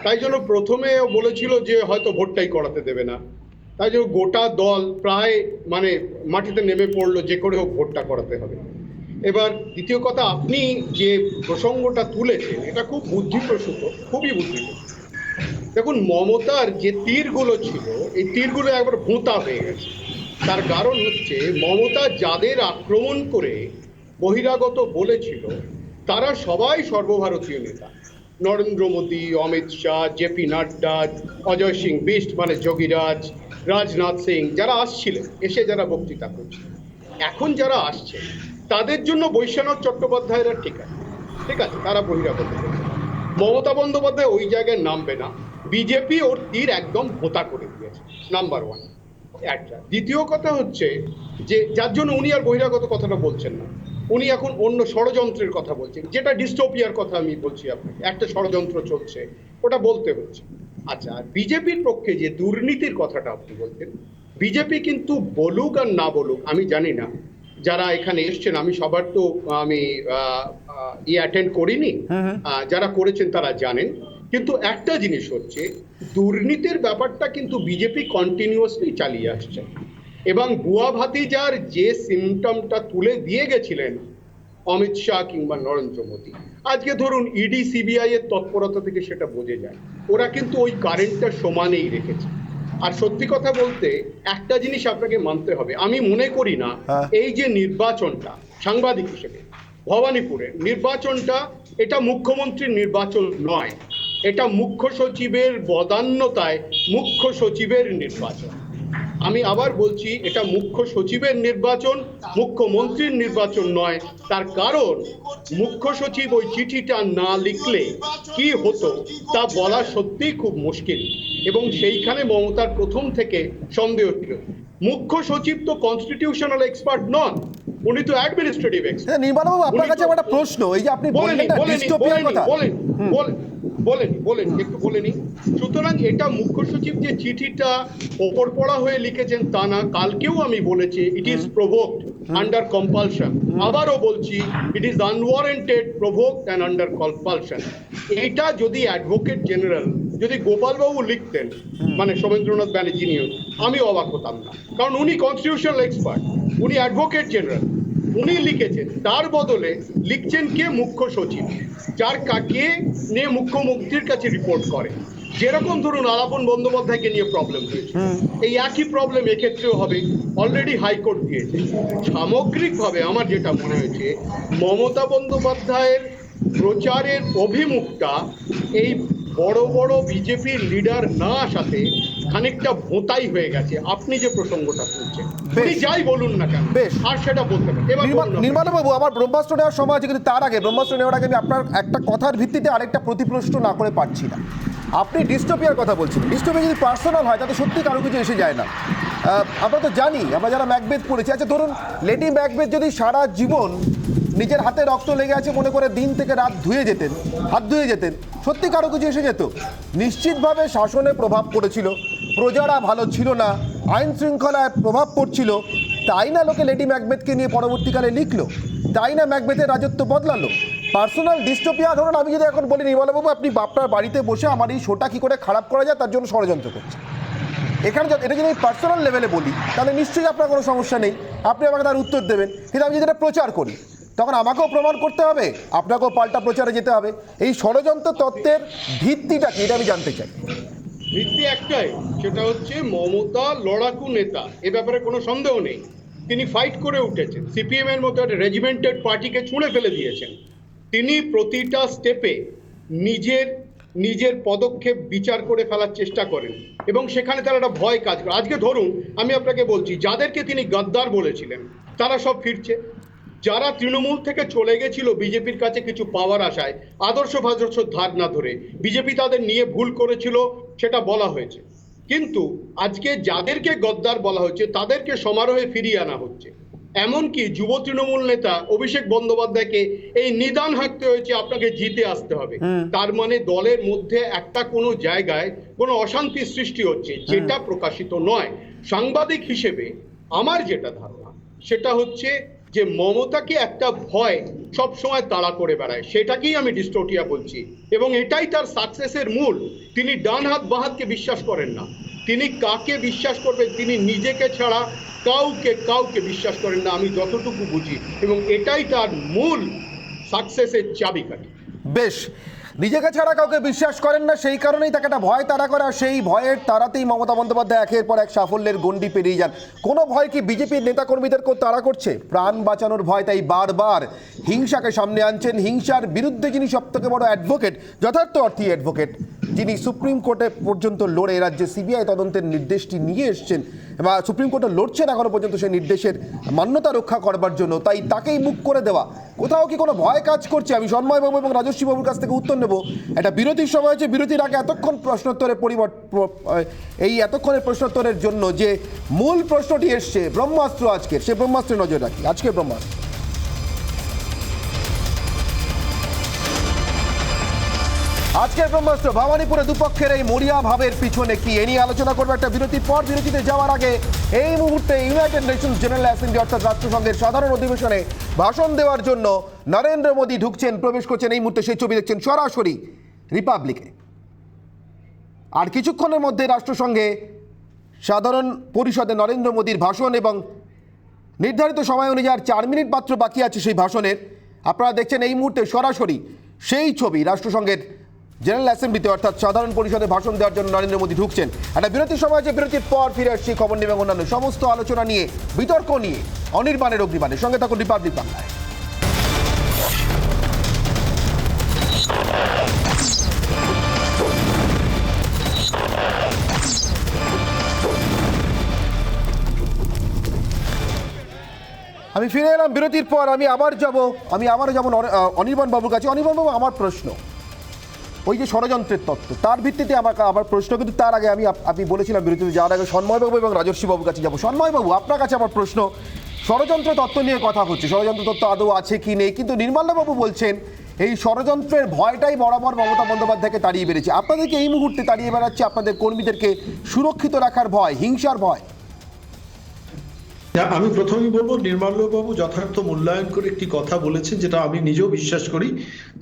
তাই জন্য প্রথমে ও বলেছিল যে হয়তো ভোটটাই করাতে দেবে না, তাই জন্য গোটা দল প্রায় মানে মাটিতে নেমে পড়লো, যে করে হোক ভোটটা করাতে হবে। এবার দ্বিতীয় কথা, আপনি যে প্রসঙ্গটা তুলেছেন এটা খুব বুদ্ধিপ্রসূত, খুবই বুদ্ধিপ্রসূত। দেখুন, মমতার যে তীরগুলো ছিল এই তীরগুলো একবার ভোঁতা হয়ে গেছে। তার কারণ হচ্ছে মমতা যাদের আক্রমণ করে বহিরাগত বলেছিল তারা সবাই সর্বভারতীয় নেতা। নরেন্দ্র মোদী, অমিত শাহ, জেপি নাড্ডা, অজয় সিং বিস্ট মানে যোগীরাজ, রাজনাথ সিং, যারা আসছিলেন, এসে যারা বক্তৃতা করছিলেন, এখন যারা আসছে তাদের জন্য বৈশ্বনাথ চট্টোপাধ্যায়রা ঠিক আছে, তারা বহিরাগত করছে। মমতা বন্দ্যোপাধ্যায় ওই জায়গায় নামবে না। বিজেপি ওর তীর একদম ভোঁতা করে দিয়েছে, নাম্বার ওয়ান। একটা দ্বিতীয় কথা হচ্ছে যে যার জন্য উনি আর বহিরাগত কথাটা বলছেন না, উনি এখন অন্য ষড়যন্ত্রের কথা বলছেন, যেটা ডিস্টোপিয়ার কথা আমি বলছি আপনাকে। একটা ষড়যন্ত্র চলছে, ওটা বলতে হচ্ছে। আচ্ছা, বিজেপির পক্ষে যে দুর্নীতির কথাটা আপনি বলছেন, বিজেপি কিন্তু বলুক আর না বলুক আমি জানি না, যারা এখানে এসছেন আমি সবার তো আমি অ্যাটেন্ড করিনি, যারা করেছেন তারা জানেন। কিন্তু একটা জিনিস হচ্ছে, দুর্নীতির ব্যাপারটা কিন্তু বিজেপি কন্টিনিউয়াসলি চালিয়ে আসছে। এবং বুয়া ভাতিজার যে সিমটমটা তুলে দিয়ে গেছিলেন অমিত শাহ কিংবা নরেন্দ্র মোদী, আজকে ধরুন ইডি সিবিআই এর তৎপরতা থেকে সেটা বোঝা যায়, ওরা কিন্তু ওই কারেন্টটা সমানেই রেখেছে। আর সত্যি কথা বলতে একটা জিনিস আপনাকে মানতে হবে, আমি মনে করি না এই যে নির্বাচনটা, সাংবাদিক হিসেবে ভবানীপুরের নির্বাচনটা, এটা মুখ্যমন্ত্রীর নির্বাচন নয়, এটা মুখ্য সচিবের বদান্যতায় মুখ্য সচিবের নির্বাচন। আমি আবার বলছি, এটা মুখ্য সচিবের নির্বাচন, মুখ্যমন্ত্রীর নির্বাচন নয়। তার কারণ মুখ্য সচিব ওই চিঠিটা না লিখলে কি হতো তা বলা সত্যিই খুব মুশকিল, এবং সেইখানে মমতার প্রথম থেকে সন্দেহ ছিল। মুখ্য সচিব তো কনস্টিটিউশনাল এক্সপার্ট নন, উনি তো অ্যাডমিনিস্ট্রেটিভ এক্সপার্ট। নির্মলবাবু, আপনার কাছে আমার একটা প্রশ্ন, এই যে আপনি বললেন না ডিস্টোপিয়ার কথা, বলেনি। সুতরাং এটা মুখ্য সচিব যে চিঠিটা ওপর পড়া হয়ে লিখেছেন তা না, কালকেও আমি বলেছি it is provoked under compulsion, আবারও বলছি it is unwarranted, provoked and under compulsion. এটা যদি অ্যাডভোকেট জেনারেল, যদি গোপালবাবু লিখতেন, মানে শোভেন্দ্রনাথ ব্যানার্জি নিয়ে, আমি অবাক হতাম না, কারণ উনি কনস্টিটিউশনাল এক্সপার্ট, উনি অ্যাডভোকেট জেনারেল, উনি লিখেছেন। তার বদলে লিখছেন কে? মুখ্য সচিব, যার কাকে নিয়ে মুখ্যমন্ত্রীর কাছে রিপোর্ট করে। যেরকম ধরুন আলাপন বন্দ্যোপাধ্যায়কে নিয়ে প্রবলেম হয়েছে, এই একই প্রবলেম এক্ষেত্রেও হবে, অলরেডি হাইকোর্ট দিয়েছে। সামগ্রিকভাবে আমার যেটা মনে হয়েছে, মমতা বন্দ্যোপাধ্যায়ের প্রচারের অভিমুখটা এই বড় বড় বিজেপির লিডার না আসাতে খানিকটা ভোঁতাই হয়ে গেছে। আপনি যে প্রসঙ্গটা তুলছেন, উনি যাই বলুন না কেন, আর সেটা বলতে পারেন। এবার নির্মলবাবু, আমার ব্রহ্মাস্ত্র নেওয়ার সময় আছে, কিন্তু তার আগে, ব্রহ্মাস্ত্র নেওয়ার আগে আমি আপনার একটা কথার ভিত্তিতে আরেকটা প্রতিপ্রশ্ন না করে পারছি না। আপনি ডিস্টোপিয়ার কথা বলছেন, ডিস্টোপিয়া যদি পার্সোনাল হয় তাতে সত্যি কারো কিছু এসে যায় না। আমরা তো জানি, আমরা যারা ম্যাকবেথ পড়েছি, আচ্ছা ধরুন লেডি ম্যাকবেথ যদি সারা জীবন নিজের হাতে রক্ত লেগে আছে মনে করে দিন থেকে রাত হাত ধুয়ে যেতেন, সত্যি কারো কিছু এসে যেত? নিশ্চিতভাবে শাসনে প্রভাব পড়েছিল, প্রজারা ভালো ছিল না, আইন শৃঙ্খলায় প্রভাব পড়ছিল, তাই না লোকে লেডি ম্যাকবেথকে নিয়ে পরবর্তীকালে লিখলো, তাই না ম্যাকবেথের রাজত্ব বদলালো। পার্সোনাল ডিস্টোপিয়া ধরুন, আমি যদি এখন বলি নির্মলবাবু আপনি আপনার বাড়িতে বসে আমার এই শোটা কী করে খারাপ করা যায় তার জন্য ষড়যন্ত্র করছে, এখানে এটা যদি আমি পার্সোনাল লেভেলে বলি তাহলে নিশ্চয়ই আপনার কোনো সমস্যা নেই, আপনি আমাকে তার উত্তর দেবেন। কিন্তু আমি যদি এটা প্রচার করি তখন আমাকেও প্রমাণ করতে হবে, আপনাকেও পাল্টা প্রচারে যেতে হবে। এই ষড়যন্ত্র তত্ত্বের ভিত্তিটা কি, এটা আমি জানতে চাই। ভিত্তি একটাই, সেটা হচ্ছে মমতা লড়াকু নেতা, এ ব্যাপারে কোনো সন্দেহ নেই। তিনি ফাইট করে উঠেছেন, সিপিএম এর মতো একটা রেজিমেন্টেড পার্টিকে ছুঁড়ে ফেলে দিয়েছেন। তিনি প্রতিটা স্টেপে নিজের পদক্ষেপ বিচার করে ফেলার চেষ্টা করেন, এবং সেখানে তার একটা ভয় কাজ করে। আজকে ধরুন আমি আপনাকে বলছি, যাদেরকে তিনি গদ্দার বলেছিলেন তারা সব ফিরছে। যারা তৃণমূল থেকে চলে গেছিল বিজেপির কাছে কিছু পাওয়ার আশায়, আদর্শ ধার না ধরে, বিজেপি তাদের নিয়ে ভুল করেছিল সেটা বলা হয়েছে, কিন্তু আজকে যাদেরকে গদ্দার বলা হচ্ছে তাদেরকে সমারোহে ফিরিয়ে আনা হচ্ছে। এমনকি যুব তৃণমূল নেতা অভিষেক বন্দ্যোপাধ্যায়কে এই নিদান হাঁকতে হয়েছে, আপনাকে জিতে আসতে হবে। তার মানে দলের মধ্যে একটা কোনো জায়গায় কোনো অশান্তি সৃষ্টি হচ্ছে, যেটা প্রকাশিত নয়। সাংবাদিক হিসেবে আমার যেটা ধারণা সেটা হচ্ছে যে মমতাকে একটা ভয় সব সময় তাড়া করে বেড়ায়, সেটাকেই আমি ডিস্টোপিয়া বলছি, এবং এটাই তার সাকসেসের মূল। তিনি ডান হাত বাঁ হাতকে বিশ্বাস করেন না, তিনি কাকে বিশ্বাস করবেন? তিনি নিজেকে ছাড়া কাউকে বিশ্বাস করেন না, আমি যতটুকু বুঝি, এবং এটাই তার মূল সাকসেসের চাবিকাঠি। বেশ, নিজেকে ছাড়া কাউকে বিশ্বাস করেন না, সেই কারণেই তাকে একটা ভয় তাড়া করে, আর সেই ভয়ের তাড়াতেই মমতা বন্দ্যোপাধ্যায় একের পর এক সাফল্যের গণ্ডি পেরিয়ে যান। কোনো ভয় কি বিজেপির নেতাকর্মীদেরকে তাড়া করছে? প্রাণ বাঁচানোর ভয়, তাই বারবার হিংসাকে সামনে আনছেন। হিংসার বিরুদ্ধে যিনি সবথেকে বড় অ্যাডভোকেট, যথার্থ অর্থে অ্যাডভোকেট, যিনি সুপ্রিম কোর্টে পর্যন্ত লড়ে রাজ্যে সিবিআই তদন্তের নির্দেশটি নিয়ে এসছেন, বা সুপ্রিম কোর্টে লড়ছেন এখনো পর্যন্ত সেই নির্দেশের মান্যতা রক্ষা করবার জন্য, তাই তাকেই মুখ করে দেওয়া। কোথাও কি কোনো ভয় কাজ করছে? আমি সন্ময়বাবু এবং রাজস্বী বাবুর কাছ থেকে উত্তর নেব। একটা বিরতির সময় হচ্ছে, বিরতির আগে এতক্ষণ প্রশ্নোত্তরের এই এতক্ষণের প্রশ্নোত্তরের জন্য যে মূল প্রশ্নটি এসছে ব্রহ্মাস্ত্র আজকের, সে ব্রহ্মাস্ত্রে নজর রাখি। আজকের ব্রহ্মাস্ত্র, আজকের ব্রহ্মাস্ত্র ভবানীপুরে দুপক্ষের এই মরিয়া ভাবের পিছনে কি, এ নিয়ে আলোচনা করবো একটা বিরতির পর। বিরতিতে যাওয়ার আগে এই মুহূর্তে ইউনাইটেড নেশনস জেনারেল অ্যাসেম্বলি অর্থাৎ রাষ্ট্রসংঘের সাধারণ অধিবেশনে ভাষণ দেওয়ার জন্য নরেন্দ্র মোদী ঢুকছেন, প্রবেশ করছেন। এই মুহূর্তে সেই ছবি দেখছেন সরাসরি রিপাবলিকে। আর কিছুক্ষণের মধ্যে রাষ্ট্রসংঘে সাধারণ পরিষদে নরেন্দ্র মোদীর ভাষণ, এবং নির্ধারিত সময় অনুযায়ী আর 4 মিনিট মাত্র বাকি আছে সেই ভাষণের। আপনারা দেখছেন এই মুহূর্তে সরাসরি সেই ছবি, রাষ্ট্রসংঘের জেনারেল অ্যাসেম্বলিতে অর্থাৎ সাধারণ পরিষদে ভাষণ দেওয়ার জন্য নরেন্দ্র মোদী ঢুকছেন। একটা বিরতির সময় আছে, বিরতির পর ফিরে আসছি খবর নিয়ে এবং অন্যান্য সমস্ত আলোচনা নিয়ে, বিতর্ক নিয়ে, অনির্বাণের অগ্নিবাণের সঙ্গে থাকুন রিপাবলিক বাংলায়। আমি ফিরে এলাম বিরতির পর। আমি আবারও যাব অনির্বাণ বাবুর কাছে। অনির্বাণ বাবু, আমার প্রশ্ন, ওই যে ষড়যন্ত্রের তত্ত্ব, তার ভিত্তিতে আমার প্রশ্ন, কিন্তু তার আগে আপনি বলেছিলাম বিরতিতে যাওয়ার আগে সন্ময়বাবু এবং রাজস্বী বাবুর কাছে যাবো। সন্ময়বাবু, আপনার কাছে আমার প্রশ্ন, ষড়যন্ত্র তত্ত্ব নিয়ে কথা হচ্ছে, ষড়যন্ত্র তত্ত্ব আদৌ আছে কি নেই, কিন্তু নির্মলবাবু বলছেন এই ষড়যন্ত্রের ভয়টাই বরাবর মমতা বন্দ্যোপাধ্যায়কে তাড়িয়ে বেড়েছে। আপনাদেরকে এই মুহূর্তে তাড়িয়ে বেড়াচ্ছে আপনাদের কর্মীদেরকে সুরক্ষিত রাখার ভয়, হিংসার ভয়। আমি প্রথমেই বলবো, নির্মলবাবু যথার্থ মূল্যায়ন করে একটি কথা বলেছেন, যেটা আমি নিজেও বিশ্বাস করি,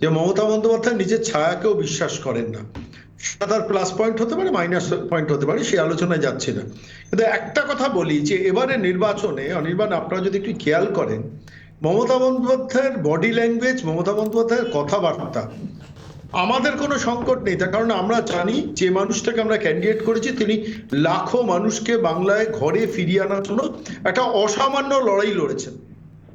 যে মমতা বন্দ্যোপাধ্যায় নিজের ছায়াকেও বিশ্বাস করেন না। সেটা তার প্লাস পয়েন্ট হতে পারে, মাইনাস পয়েন্ট হতে পারে, সেই আলোচনায় যাচ্ছে না। কিন্তু একটা কথা বলি, যে এবারে নির্বাচনে অনির্বাণ, আপনারা যদি একটু খেয়াল করেন, মমতা বন্দ্যোপাধ্যায়ের বডি ল্যাঙ্গুয়েজ, মমতা বন্দ্যোপাধ্যায়ের কথাবার্তা, আমাদের কোনো সংকট নেই। তার কারণ আমরা জানি যে মানুষটাকে আমরা ক্যান্ডিডেট করেছি, তিনি লাখো মানুষকে বাংলায় ঘরে ফিরিয়ে আনার জন্য একটা অসামান্য লড়াই লড়েছেন।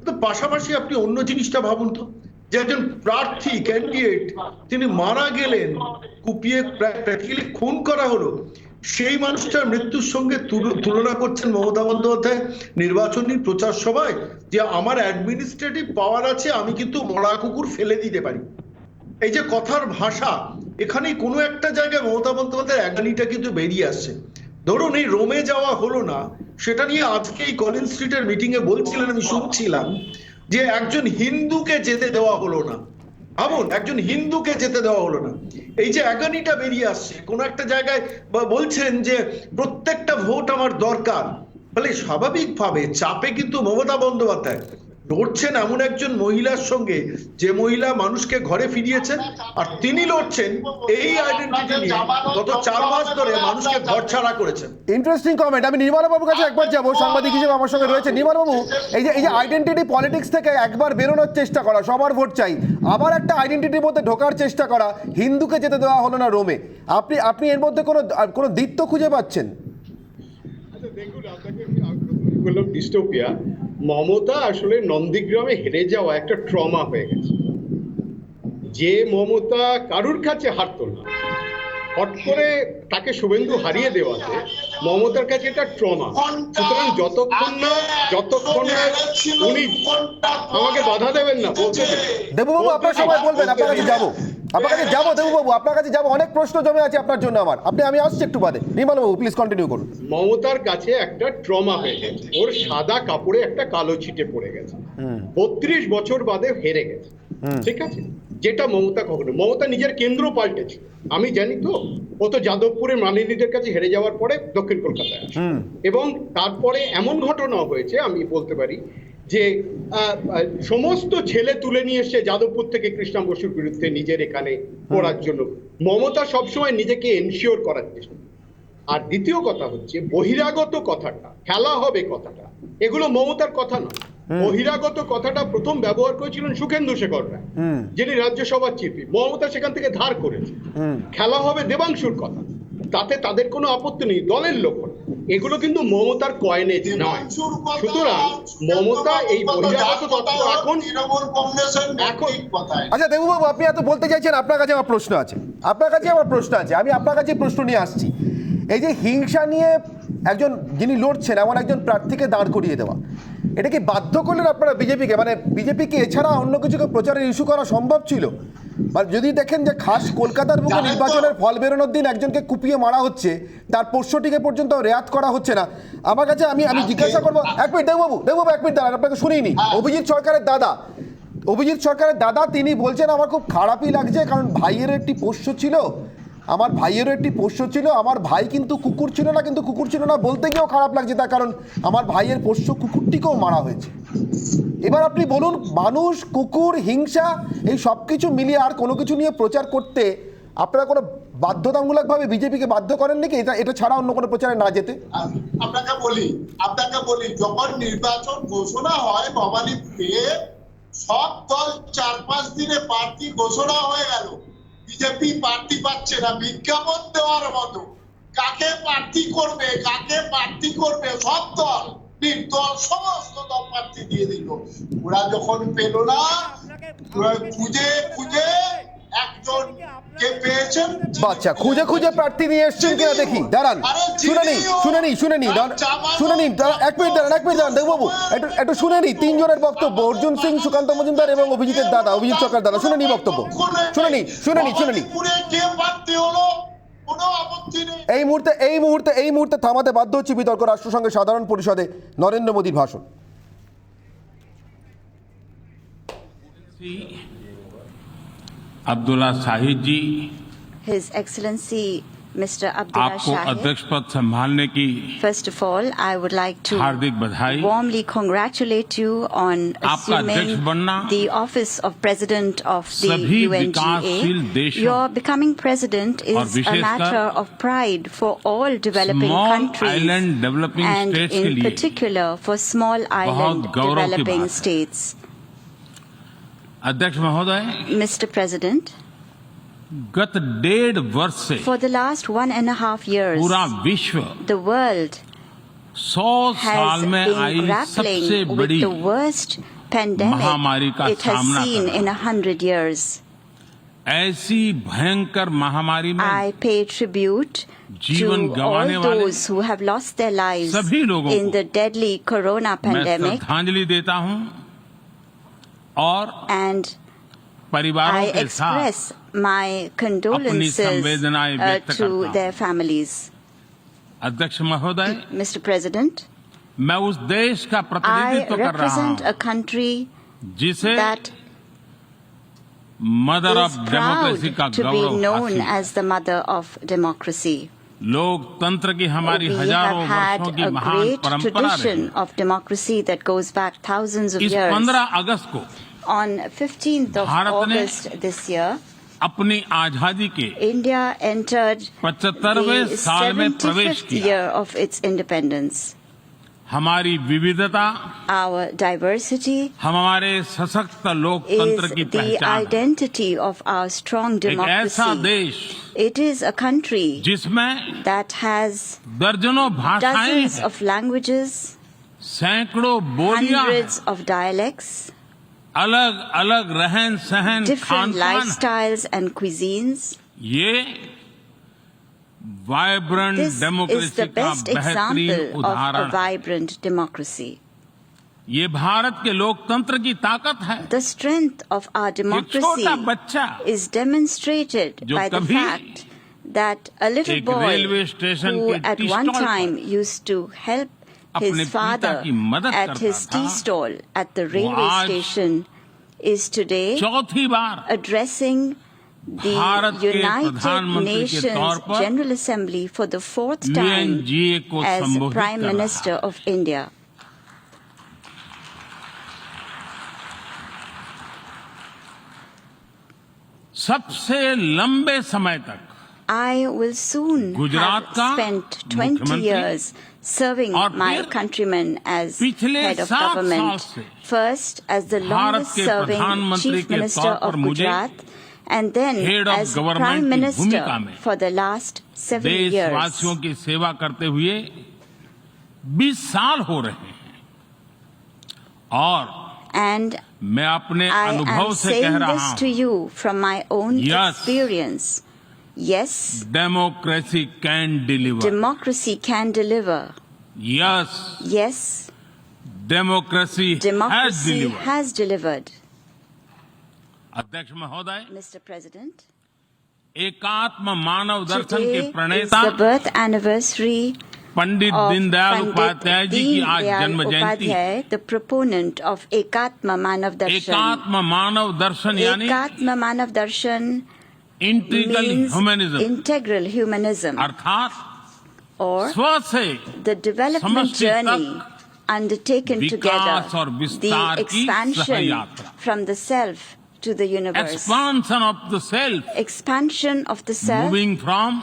তো পাশাপাশি আপনি অন্য জিনিসটা ভাবুন তো, যে একজন প্রার্থী ক্যান্ডিডেট তিনি মারা গেলেন, কুপিয়ে প্র্যাকটিক্যালি খুন করা হলো, সেই মানুষটার মৃত্যুর সঙ্গে তুলনা করছেন মমতা বন্দ্যোপাধ্যায় নির্বাচনী প্রচার সভায়, যে আমার অ্যাডমিনিস্ট্রেটিভ পাওয়ার আছে, আমি কিন্তু মরা কুকুর ফেলে দিতে পারি। এই যে কথার ভাষা, এখানে কোনো একটা জায়গায় মমতা বন্দ্যোপাধ্যায়ের অ্যাগানিটা কিন্তু বেরিয়ে আসছে। ধরুন এই রোমে যাওয়া হলো না, সেটা নিয়ে আজকে এই কলিন স্ট্রিটের মিটিং এ বলছিলেন, আমি শুনছিলাম, যে একজন হিন্দুকে যেতে দেওয়া হলো না। ভাবুন, একজন হিন্দুকে যেতে দেওয়া হলো না। এই যে অ্যাগানিটা বেরিয়ে আসছে, কোনো একটা জায়গায় বলছেন যে প্রত্যেকটা ভোট আমার দরকার, ফলে স্বাভাবিকভাবে চাপে কিন্তু মমতা বন্দ্যোপাধ্যায় লড়ছেন এমন একজন মহিলার সঙ্গে, যে মহিলা মানুষকে ঘরে ফিরিয়েছেন, আর তিনি লড়ছেন এই আইডেন্টিটি নিয়ে গত 4 মাস ধরে মানুষকে ঘর ছাড়া করেছেন। Interesting comment. আমি নির্মলবাবুর কাছে একবার যাবো, সাংবাদিক হিসেবে আমার সঙ্গে রয়েছে নির্মলবাবু। এই যে আইডেন্টিটি পলিটিক্স থেকে একবার বেরোনোর চেষ্টা করা, সবার ভোট চাই, আবার একটা আইডেন্টিটির মধ্যে ঢোকার চেষ্টা করা, হিন্দুকে যেতে দেওয়া হলো না রোমে, আপনি এর মধ্যে কোনো দিত্য খুঁজে পাচ্ছেন? আচ্ছা দেখুন, আপনাকে বললাম ডিস্টোপিয়া, মমতা আসলে নন্দীগ্রামে হেরে যাওয়া একটা ট্রমা হয়ে গেছে। যে মমতা কারুর কাছে হারতো না, হট করে তাকে শুভেন্দু হারিয়ে দেওয়াতে মমতার কাছে এটা ট্রমা। সুতরাং যতক্ষণ না উনি আমাকে বাধা দেবেন না, দেবুবাবু আপনার সময় বলবেন, আপনার কাছে যাবো দেবুবাবু, আপনার কাছে যাবো, অনেক প্রশ্ন জমে আছে আপনার জন্য আমার। আমি আসছি একটু বাদে। নির্মলবাবু প্লিজ কন্টিনিউ করুন। মমতার কাছে একটা ট্রমা হয়ে গেছে, ওর সাদা কাপড়ে একটা কালো ছিটে পড়ে গেছে, 32 বছর বাদে হেরে গেছে, ঠিক আছে? যেটা মমতা কখনো, মমতা নিজের কেন্দ্র পাল্টেছে, আমি জানি তো। ও তো যাদবপুরে মালিনীদের কাছে হেরে যাওয়ার পরে দক্ষিণ কলকাতায় আসে, এবং তারপরে এমন ঘটনা হয়েছে, আমি বলতে পারি যে সমস্ত ছেলে তুলে নিয়ে এসছে যাদবপুর থেকে কৃষ্ণা বসুর বিরুদ্ধে নিজের এখানে করার জন্য। মমতা সবসময় নিজেকে এনশিওর করার চেষ্টা, আর দ্বিতীয় কথা হচ্ছে বহিরাগত কথাটা, খেলা হবে কথাটা, এগুলো মমতার কথা নয়। বহিরাগত কথাটা প্রথম ব্যবহার করেছিলেন সুখেন্দু শেখর রায়, যিনি রাজ্যসভার চিফ। মমতা সেখান থেকে ধার করেছে। খেলা হবে দেবাংশুর কথা, তাতে তাদের কোনো আপত্তি নেই, দলের লোক। এগুলো কিন্তু মমতার কয়েনেজ নয়। সুতরাং মমতা এই বহিরাগত তত্ত্ব এখন তৃণমূল কংগ্রেসের এখন আচ্ছা দেবুবাবু, আপনি এত বলতে চাইছেন, আপনার কাছে আমার প্রশ্ন আছে, আমি আপনার কাছে প্রশ্ন নিয়ে আসছি। এই যে হিংসা নিয়ে একজন যিনি লড়ছেন এমন একজন প্রার্থীকে দাঁড় করিয়ে দেওয়া, এটা কি বাধ্য করলেন আপনারা বিজেপিকে? মানে বিজেপিকে এছাড়া অন্য কিছুকে প্রচারের ইস্যু করা সম্ভব ছিল? মানে যদি দেখেন যে খাস কলকাতার বুকে নির্বাচনের ফল বেরোনোর দিন একজনকে কুপিয়ে মারা হচ্ছে, তার পোষ্যটিকে পর্যন্ত রেয়াত করা হচ্ছে না, আমার কাছে আমি জিজ্ঞাসা করবো, এক মিনিট দেবুবাবু এক মিনিট দাঁড়ান, আপনাকে শুনিনি। অভিজিৎ সরকারের দাদা তিনি বলছেন আমার খুব খারাপই লাগছে, কারণ ভাইয়ের একটি পোষ্য ছিল, আমার ভাই কিন্তু কুকুর ছিল না বলতে গিয়েও খারাপ লাগছে, তার কারণ আমার ভাইয়ের পোষ্য কুকুরটিকেও মারা হয়েছে। এবার আপনি বলুন, মানুষ, কুকুর, হিংসা, এই সব কিছু মিলিয়ে আর কোনো কিছু নিয়ে প্রচার করতে আপনারা কোনো বাধ্যতামূলকভাবে বিজেপিকে বাধ্য করেন নাকি এটা ছাড়া অন্য কোনো প্রচারে না যেতে? আপনাকে বলি যখন নির্বাচন ঘোষণা হয় ভবানীপুরে, সব দল 4-5 দিনে প্রার্থী ঘোষণা হয়ে গেল, বিজেপি প্রার্থী পাচ্ছে না, বিজ্ঞাপন দেওয়ার মতো কাকে প্রার্থী করবে সব দল, নির্দল সমস্ত দল প্রার্থী দিয়ে দিল। ওরা যখন পেল না, খুঁজে একজন কে পেয়েছেন, আচ্ছা, খুঁজে প্রার্থী নিয়ে এসছেন কিনা দেখি, দাঁড়ান, শুনে নি এক মিনিট দাঁড়ান দেববাবু, একটু শুনে নি তিনজনের বক্তব্য, অর্জুন সিং, সুকান্ত মজুমদার এবং অভিজিৎ সরকার দাদা, শুনে নি বক্তব্য, শুনে নি। কে প্রার্থী হলো, কোনো আপত্তি নেই। এই মুহূর্তে থামাতে বাধ্য হচ্ছে বিতর্ক রাষ্ট্রসংঘের সাধারণ পরিষদে নরেন্দ্র মোদীর ভাষণ। अब्दुल्ला शाहिद जी, His Excellency Mr. Abdullah आपको Shahid, अध्यक्ष पद संभालने की first of all, I would like to हार्दिक बधाई। warmly congratulate you on आपका अध्यक्ष assuming बनना the office of President of the सभी UNGA. विकासशील देशों Your becoming president और is a विशेषकर matter of pride for all developing small countries island developing and states के in लिए particular for small island गौरव की developing बात है। states. अध्यक्ष महोदय, Mr. President, गत 1.5 वर्ष से for the last 1.5 years, पूरा विश्व the world 100 साल has में been आई grappling सबसे with बड़ी the worst महामारी pandemic का it has सामना seen कर in 100 years. ऐसी भयंकर महामारी में I pay tribute जीवन to गंवाने all वाले those who have lost their lives सभी लोगों in को the deadly corona मैं pandemic, श्रद्धांजलि देता हूं और and परिवारों I के साथ express my condolences संवेदनाएं व्यक्त करता to हूं। their families. अध्यक्ष महोदय, Mr. President, मैं उस देश का I प्रतिनिधित्व कर रहा represent हूं a country जिसे that mother is of democracy का proud to be Gaurav known हासिल। as the mother of democracy. लोकतंत्र की हमारी We हजारों have had वर्षों की a महान great परंपरा रही। tradition of democracy that goes back thousands of इस years. 15 अगस्त को On 15th of भारत ने August this year, अपनी आजादी के India entered 75वें the साल में प्रवेश 75th किया। year of its independence. हमारी विविधता Our diversity हमारे सशक्त लोकतंत्र is की the पहचान है। identity of our strong एक ऐसा democracy. देश It is a country जिसमें that has दर्जनों भाषाएं dozens हैं, of languages, सैकड़ों बोलियां हैं, hundreds of dialects, अलग अलग रहन सहन different खान पान। lifestyles and cuisines. ये vibrant This is democracy the का best बेहतरीन example of a उदाहरण है। vibrant democracy. ये भारत के लोकतंत्र की ताकत है। The strength of our democracy छोटा बच्चा is demonstrated जो by the कभी fact that a little एक boy रेलवे स्टेशन who के at T one stall time पर used to help अपने his पिता father की मदद at करता his tea था, stall at the railway आज station is today चौथी बार addressing the भारत के United प्रधानमंत्री के तौर Nations पर General Assembly for the 4th time UNGA को as संबोधित Prime कर रहा Minister है। of India. सबसे लंबे समय तक I will soon Gujarat have का spent 20 मुख्यमंत्री years serving और my फिर countrymen as पिछले head of 7 साल government. से First as the Bharat longest के serving प्रधानमंत्री Chief के Minister तौर पर of मुझे Gujarat and then Head of as Government Prime की Minister भूमिका में for the last 7 years. देशवासियों की सेवा करते हुए 20 साल हो रहे हैं और And मैं अपने I अनुभव am से कह saying रहा this to हूं you from my own Yes. experience. Yes, democracy can deliver democracy can deliver. Yes Yes, democracy has democracy deliver has delivered. अध्यक्ष महोदय Mr. President, एकात्म मानव दर्शन के today is प्रणेता the birth anniversary Pandit of Deendayal Pandit Upadhyay ji की आज Deen जन्म Dayal जयंती है। Upadhyay, the proponent of Ekatma Manav Darshan. एकात्म मानव दर्शन यानी Ekatma Manav Darshan integral means humanism integral humanism, अर्थात or स्व से the development समष्टि journey तक undertaken विकास और together, the विस्तार की expansion सहयात्रा। from the self to the universe, expansion of the self expansion of the self, moving from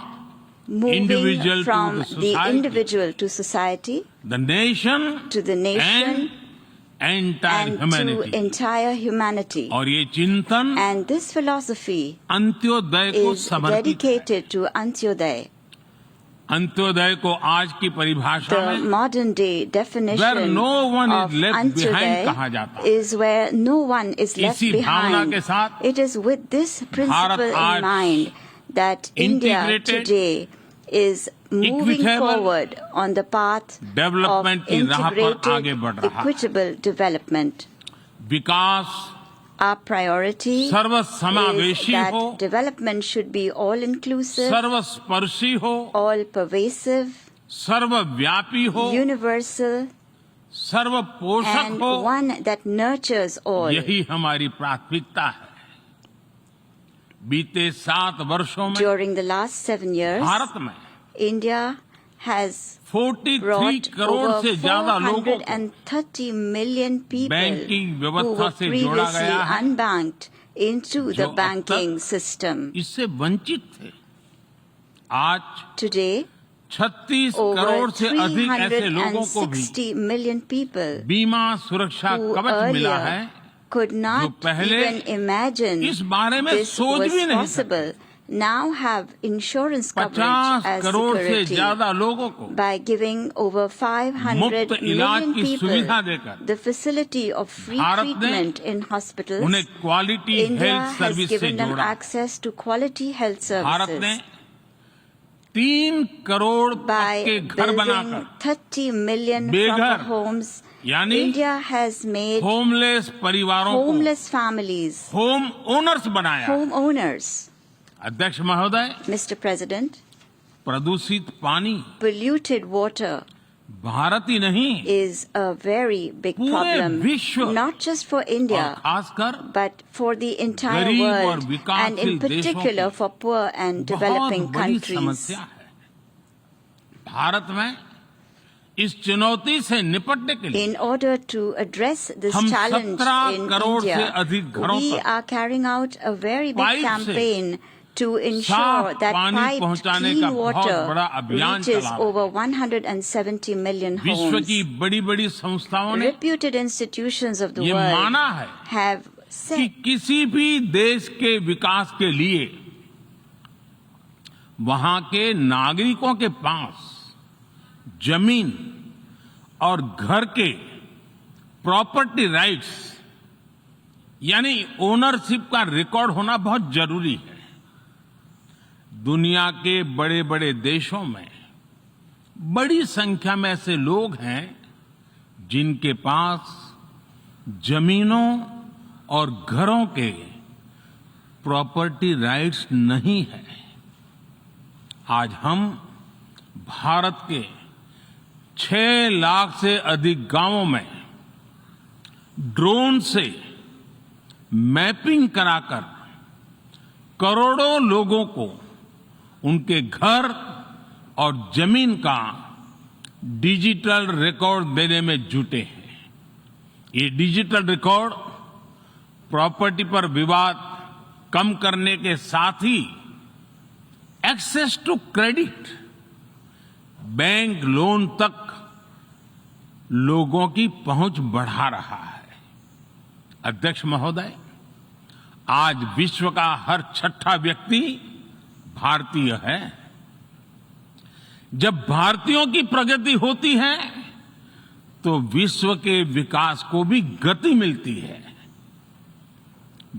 moving individual to from the the society, individual to society, the nation to the nation, and entire and humanity to entire humanity. और ये चिंतन And this philosophy अंत्योदय को is समर्पित है। dedicated to Antyodaya. अंत्योदय को आज की परिभाषा The में modern day definition Where no one is of left behind कहा Antyodaya जाता है। is where no one is left इसी भावना behind. के साथ It is with this principle आज in mind that India integrated, today is moving equitable forward on the path of development की राह पर आगे बढ़ integrated, रहा है। equitable development. Vikas Our priority is सर्वसमावेशी हो, that development should be all-inclusive, सर्वस्पर्शी हो, all-pervasive, सर्वव्यापी हो, universal, सर्वपोषक and हो। one that nurtures all. यही हमारी प्राथमिकता है। बीते 7 वर्षों में During the last 7 years, Bharat में India has 43 brought crore over से ज्यादा लोगों को 430 million people बैंकिंग who व्यवस्था were से जोड़ा previously गया है, unbanked into जो the अब banking तक system. इससे वंचित थे। आज Today, 36 over करोड़ से अधिक ऐसे लोगों को भी 360 million people बीमा सुरक्षा who कवच मिला है earlier could जो not पहले even imagine इस बारे में this सोच was भी नहीं possible, now have insurance 50 coverage as crore से security. ज्यादा लोगों को By giving over 500 मुफ्त इलाज million की people सुविधा देकर the facility of free Bharat ने treatment in hospitals, उन्हें quality India health has service से given them जोड़ा। access to quality health Bharat ने services 3 करोड़ तक by के घर building बनाकर 30 million बेघर, proper homes. यानी India has made होमलेस परिवारों को homeless families होम ओनर्स बनाया। homeowners. अध्यक्ष महोदय, Mr. President, प्रदूषित पानी polluted water भारत ही नहीं is a very big पूरे problem, विश्व not just for और India, खासकर but for the entire गरीब और world, and विकासशील in देशों particular की for poor and बहुत developing बड़ी countries. समस्या है। भारत में इस चुनौती से निपटने के लिए In order to address this हम challenge 17 in करोड़ से India, अधिक घरों we तक are carrying out a very big pipe से campaign to ensure साफ that पानी piped पहुंचाने clean का बहुत water बड़ा अभियान reaches चला रहे हैं। over 170 million विश्व homes. की बड़ी-बड़ी संस्थाओं ने Reputed institutions of the ये world माना है have कि said किसी भी देश के विकास के लिए वहां के नागरिकों के पास जमीन और घर के प्रॉपर्टी राइट्स यानी ओनरशिप का रिकॉर्ड होना बहुत जरूरी है। दुनिया के बड़े बड़े देशों में बड़ी संख्या में ऐसे लोग हैं जिनके पास जमीनों और घरों के प्रॉपर्टी राइट्स नहीं है। आज हम भारत के 6 लाख से अधिक गांवों में ड्रोन से मैपिंग कराकर करोड़ों लोगों को उनके घर और जमीन का डिजिटल रिकॉर्ड देने में जुटे हैं। ये डिजिटल रिकॉर्ड प्रॉपर्टी पर विवाद कम करने के साथ ही access to credit, bank loan तक लोगों की पहुंच बढ़ा रहा है। अध्यक्ष महोदय, आज विश्व का हर छठा व्यक्ति भारतीय है। जब भारतीयों की प्रगति होती है तो विश्व के विकास को भी गति मिलती है।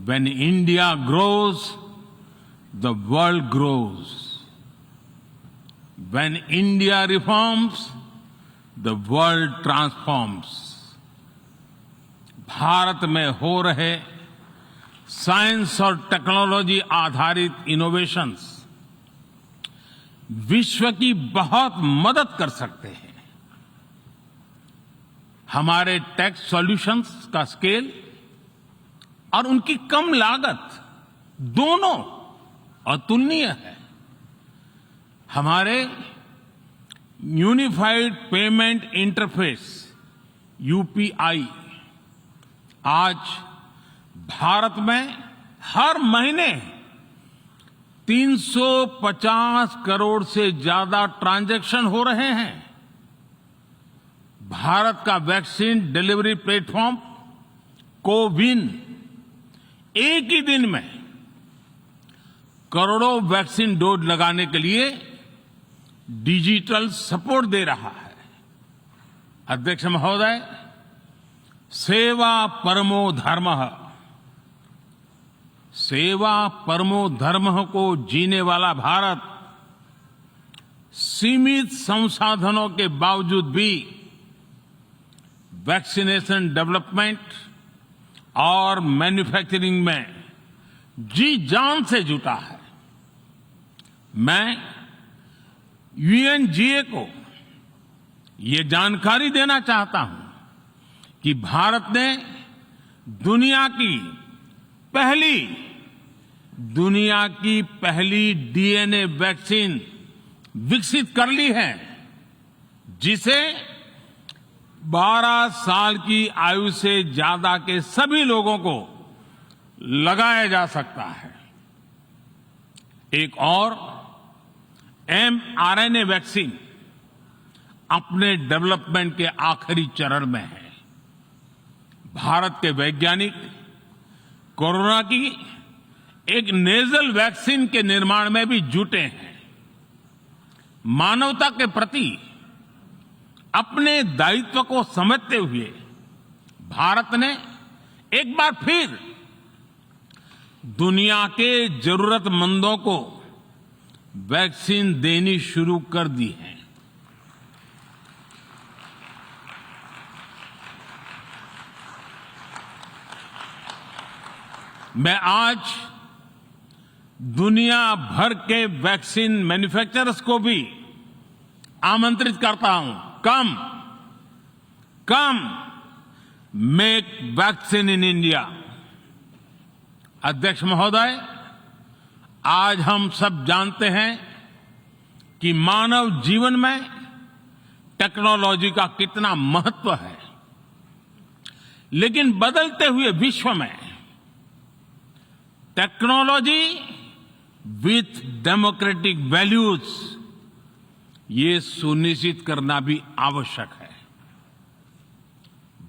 When India grows, the world grows. When India reforms, the world transforms. Bharat में हो रहे साइंस और टेक्नोलॉजी आधारित इनोवेशंस विश्व की बहुत मदद कर सकते हैं। हमारे टेक सॉल्यूशंस का स्केल और उनकी कम लागत दोनों अतुलनीय है। हमारे यूनिफाइड पेमेंट इंटरफेस यूपीआई आज भारत में हर महीने 350 करोड़ से ज्यादा ट्रांजैक्शन हो रहे हैं। भारत का वैक्सीन डिलीवरी प्लेटफॉर्म कोविन एक ही दिन में करोड़ों वैक्सीन डोज लगाने के लिए डिजिटल सपोर्ट दे रहा है। अध्यक्ष महोदय, सेवा परमो धर्मः, सेवा परमो धर्मः को जीने वाला भारत सीमित संसाधनों के बावजूद भी वैक्सीनेशन डेवलपमेंट और मैन्युफैक्चरिंग में जी जान से जुटा है। मैं यूएनजीए को ये जानकारी देना चाहता हूं कि भारत ने दुनिया की पहली डीएनए वैक्सीन विकसित कर ली है, जिसे 12 साल की आयु से ज्यादा के सभी लोगों को लगाया जा सकता है। एक और mRNA वैक्सीन अपने डेवलपमेंट के आखिरी चरण में है। भारत के वैज्ञानिक कोरोना की एक नेजल वैक्सीन के निर्माण में भी जुटे हैं। मानवता के प्रति अपने दायित्व को समझते हुए भारत ने एक बार फिर दुनिया के जरूरतमंदों को वैक्सीन देनी शुरू कर दी है। मैं आज दुनिया भर के वैक्सीन मैन्युफैक्चरर्स को भी आमंत्रित करता हूं, कम मेक वैक्सीन इन इंडिया। अध्यक्ष महोदय, आज हम सब जानते हैं कि मानव जीवन में टेक्नोलॉजी का कितना महत्व है, लेकिन बदलते हुए विश्व में टेक्नोलॉजी विथ डेमोक्रेटिक वैल्यूज, ये सुनिश्चित करना भी आवश्यक है।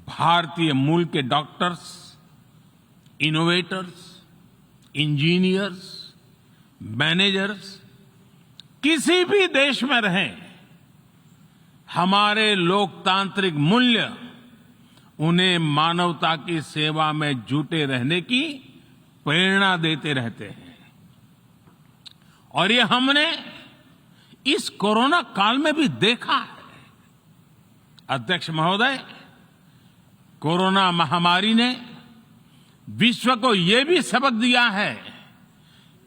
भारतीय मूल के डॉक्टर्स, इनोवेटर्स, इंजीनियर्स, मैनेजर्स किसी भी देश में रहें, हमारे लोकतांत्रिक मूल्य उन्हें मानवता की सेवा में जुटे रहने की प्रेरणा देते रहते हैं। और ये हमने इस कोरोना काल में भी देखा है। अध्यक्ष महोदय, कोरोना महामारी ने विश्व को ये भी सबक दिया है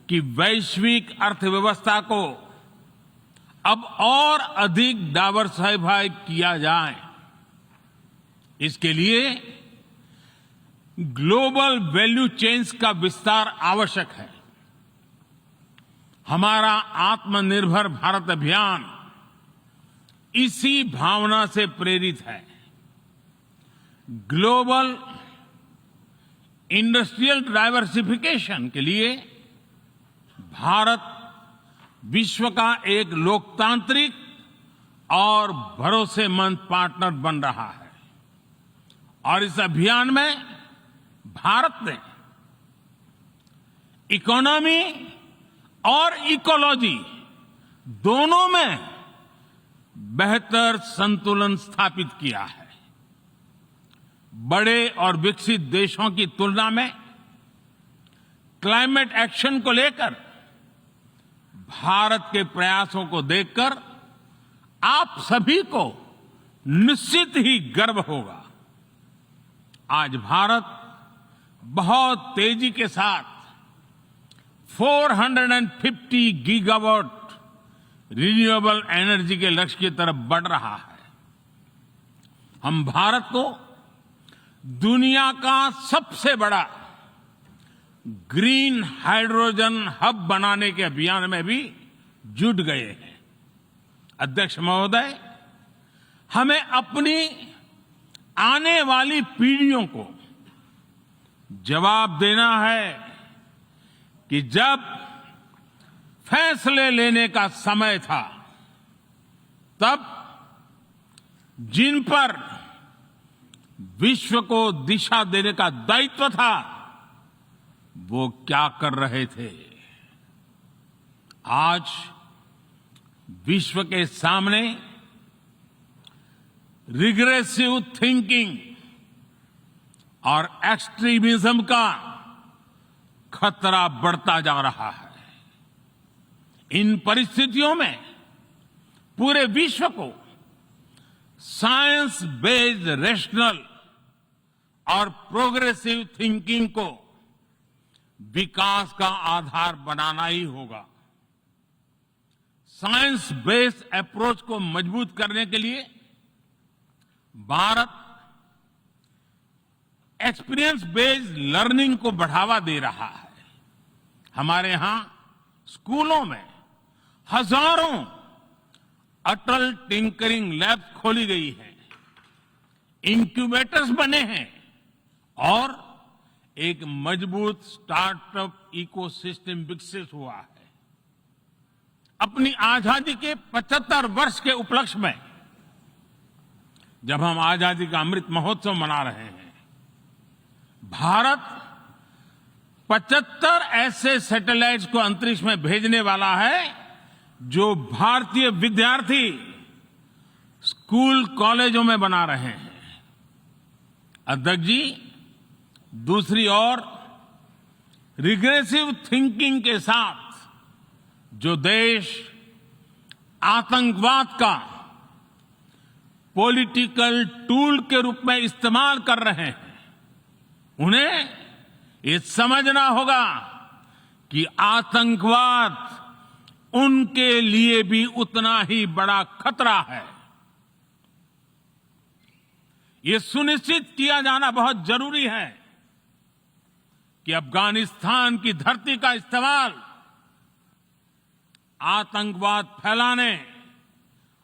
कि वैश्विक अर्थव्यवस्था को अब और अधिक डाइवर्सिफाई किया जाए। इसके लिए ग्लोबल वैल्यू चेन्स का विस्तार आवश्यक है। हमारा आत्मनिर्भर भारत अभियान इसी भावना से प्रेरित है। ग्लोबल इंडस्ट्रियल डाइवर्सिफिकेशन के लिए भारत विश्व का एक लोकतांत्रिक और भरोसेमंद पार्टनर बन रहा है और इस अभियान में भारत ने इकोनॉमी और इकोलॉजी दोनों में बेहतर संतुलन स्थापित किया है। बड़े और विकसित देशों की तुलना में क्लाइमेट एक्शन को लेकर भारत के प्रयासों को देखकर आप सभी को निश्चित ही गर्व होगा। आज भारत बहुत तेजी के साथ 450 गीगावाट रिन्यूएबल एनर्जी के लक्ष्य की तरफ बढ़ रहा है। हम भारत को दुनिया का सबसे बड़ा ग्रीन हाइड्रोजन हब बनाने के अभियान में भी जुट गए हैं। अध्यक्ष महोदय, हमें अपनी आने वाली पीढ़ियों को जवाब देना है कि जब फैसले लेने का समय था तब जिन पर विश्व को दिशा देने का दायित्व था वो क्या कर रहे थे। आज विश्व के सामने रिग्रेसिव थिंकिंग और एक्सट्रीमिज्म का खतरा बढ़ता जा रहा है। इन परिस्थितियों में पूरे विश्व को साइंस बेस्ड रेशनल और प्रोग्रेसिव थिंकिंग को विकास का आधार बनाना ही होगा। साइंस बेस्ड अप्रोच को मजबूत करने के लिए भारत एक्सपीरियंस बेस्ड लर्निंग को बढ़ावा दे रहा है। हमारे यहां स्कूलों में हजारों अटल टिंकरिंग लैब खोली गई है, इंक्यूबेटर्स बने हैं और एक मजबूत स्टार्टअप इकोसिस्टम विकसित हुआ है। अपनी आजादी के 75 वर्ष के उपलक्ष्य में जब हम आजादी का अमृत महोत्सव मना रहे हैं, भारत 75 ऐसे सैटेलाइट्स को अंतरिक्ष में भेजने वाला है जो भारतीय विद्यार्थी स्कूल कॉलेजों में बना रहे हैं। अध्यक्ष जी, दूसरी ओर रिग्रेसिव थिंकिंग के साथ जो देश आतंकवाद का पॉलिटिकल टूल के रूप में इस्तेमाल कर रहे हैं, उन्हें ये समझना होगा कि आतंकवाद उनके लिए भी उतना ही बड़ा खतरा है। ये सुनिश्चित किया जाना बहुत जरूरी है कि अफगानिस्तान की धरती का इस्तेमाल आतंकवाद फैलाने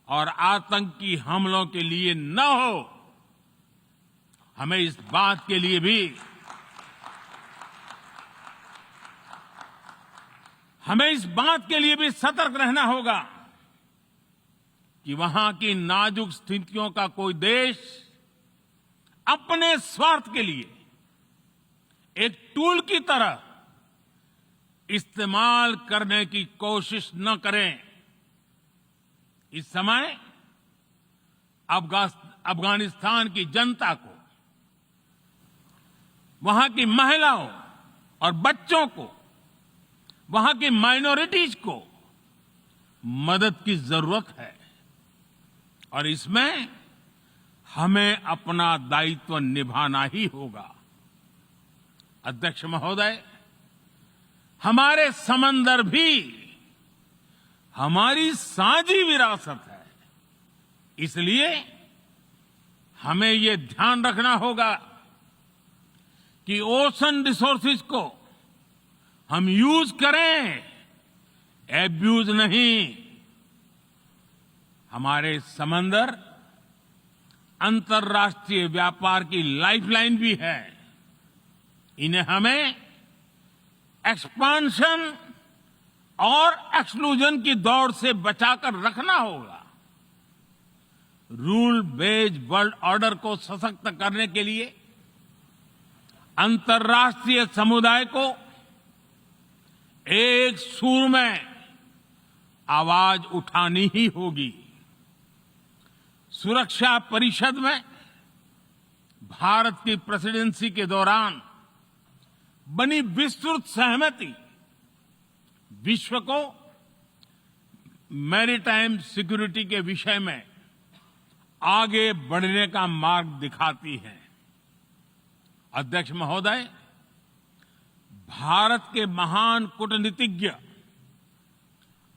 और आतंकी हमलों के लिए न हो। हमें इस बात के लिए भी सतर्क रहना होगा कि वहां की नाजुक स्थितियों का कोई देश अपने स्वार्थ के लिए एक टूल की तरह इस्तेमाल करने की कोशिश न करें। इस समय अफगानिस्तान की जनता को, वहां की महिलाओं और बच्चों को, वहां की माइनॉरिटीज को मदद की जरूरत है और इसमें हमें अपना दायित्व निभाना ही होगा। अध्यक्ष महोदय, हमारे समंदर भी हमारी साझी विरासत है, इसलिए हमें ये ध्यान रखना होगा कि ओशन रिसोर्सेज को हम यूज करें, एब्यूज नहीं। हमारे समंदर अंतर्राष्ट्रीय व्यापार की लाइफलाइन भी है। इन्हें हमें एक्सपांशन और एक्सक्लूजन की दौड़ से बचाकर रखना होगा। रूल बेस्ड वर्ल्ड ऑर्डर को सशक्त करने के लिए अंतर्राष्ट्रीय समुदाय को एक सुर में आवाज उठानी ही होगी। सुरक्षा परिषद में भारत की प्रेसिडेंसी के दौरान बनी विस्तृत सहमति विश्व को मैरीटाइम सिक्योरिटी के विषय में आगे बढ़ने का मार्ग दिखाती है। अध्यक्ष महोदय, भारत के महान कूटनीतिज्ञ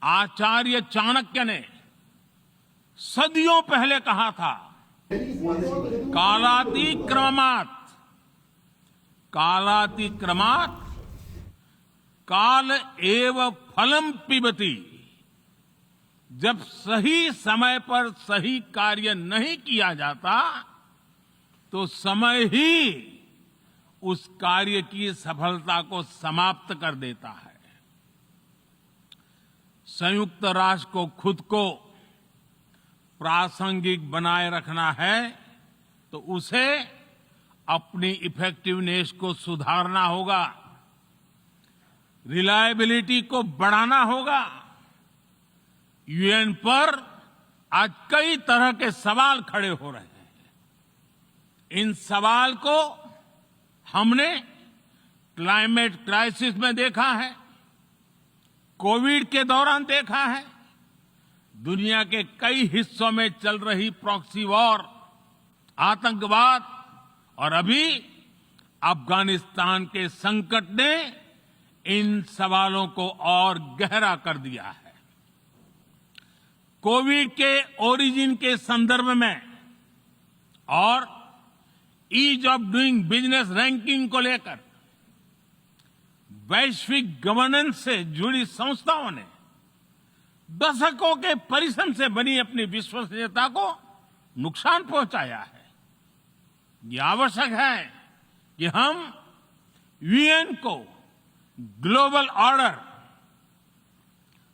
आचार्य चाणक्य ने सदियों पहले कहा था, कालातिक्रमात् काल एव फलम पिबति। जब सही समय पर सही कार्य नहीं किया जाता तो समय ही उस कार्य की सफलता को समाप्त कर देता है। संयुक्त राष्ट्र को खुद को प्रासंगिक बनाए रखना है तो उसे अपनी इफेक्टिवनेस को सुधारना होगा, रिलायबिलिटी को बढ़ाना होगा। यूएन पर आज कई तरह के सवाल खड़े हो रहे हैं। इन सवाल को हमने क्लाइमेट क्राइसिस में देखा है, कोविड के दौरान देखा है, दुनिया के कई हिस्सों में चल रही प्रॉक्सी वॉर, आतंकवाद और अभी अफगानिस्तान के संकट ने इन सवालों को और गहरा कर दिया है। कोविड के ओरिजिन के संदर्भ में और ease of doing business ranking को लेकर वैश्विक गवर्नेंस से जुड़ी संस्थाओं ने दशकों के परिश्रम से बनी अपनी विश्वसनीयता को नुकसान पहुंचाया है। यह आवश्यक है कि हम यूएन को ग्लोबल ऑर्डर,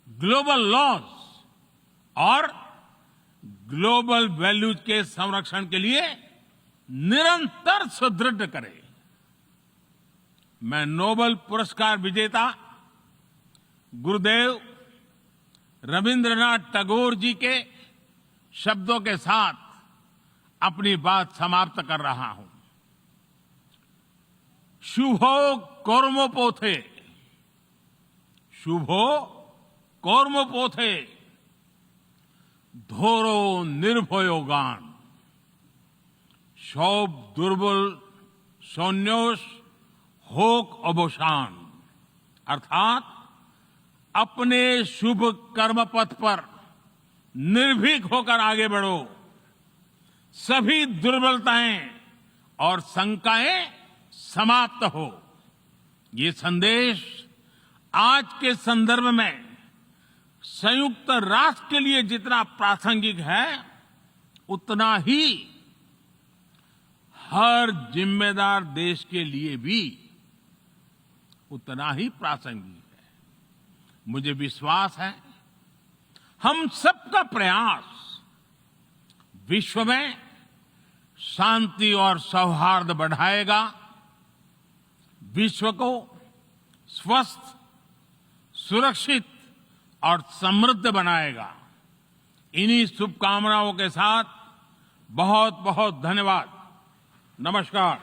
ग्लोबल लॉज और ग्लोबल वैल्यूज के संरक्षण के लिए निरंतर सुदृढ़ करें। मैं नोबेल पुरस्कार विजेता गुरुदेव रविंद्रनाथ टैगोर जी के शब्दों के साथ अपनी बात समाप्त कर रहा हूं। शुभो कर्मपोथे, शुभो कर्मपोथे, ধরো নির্ভয় গান, সব দুর্বল সন্ন্যাস হোক অবসান। अर्थात अपने शुभ कर्म पथ पर निर्भीक होकर आगे बढ़ो, सभी दुर्बलताएं और शंकाएं समाप्त हो। ये संदेश आज के संदर्भ में संयुक्त राष्ट्र के लिए जितना प्रासंगिक है उतना ही हर जिम्मेदार देश के लिए भी उतना ही प्रासंगिक है। मुझे विश्वास है हम सबका प्रयास विश्व में शांति और सौहार्द बढ़ाएगा, विश्व को स्वस्थ, सुरक्षित और समृद्ध बनाएगा। इन्हीं शुभकामनाओं के साथ बहुत बहुत धन्यवाद। नमस्कार।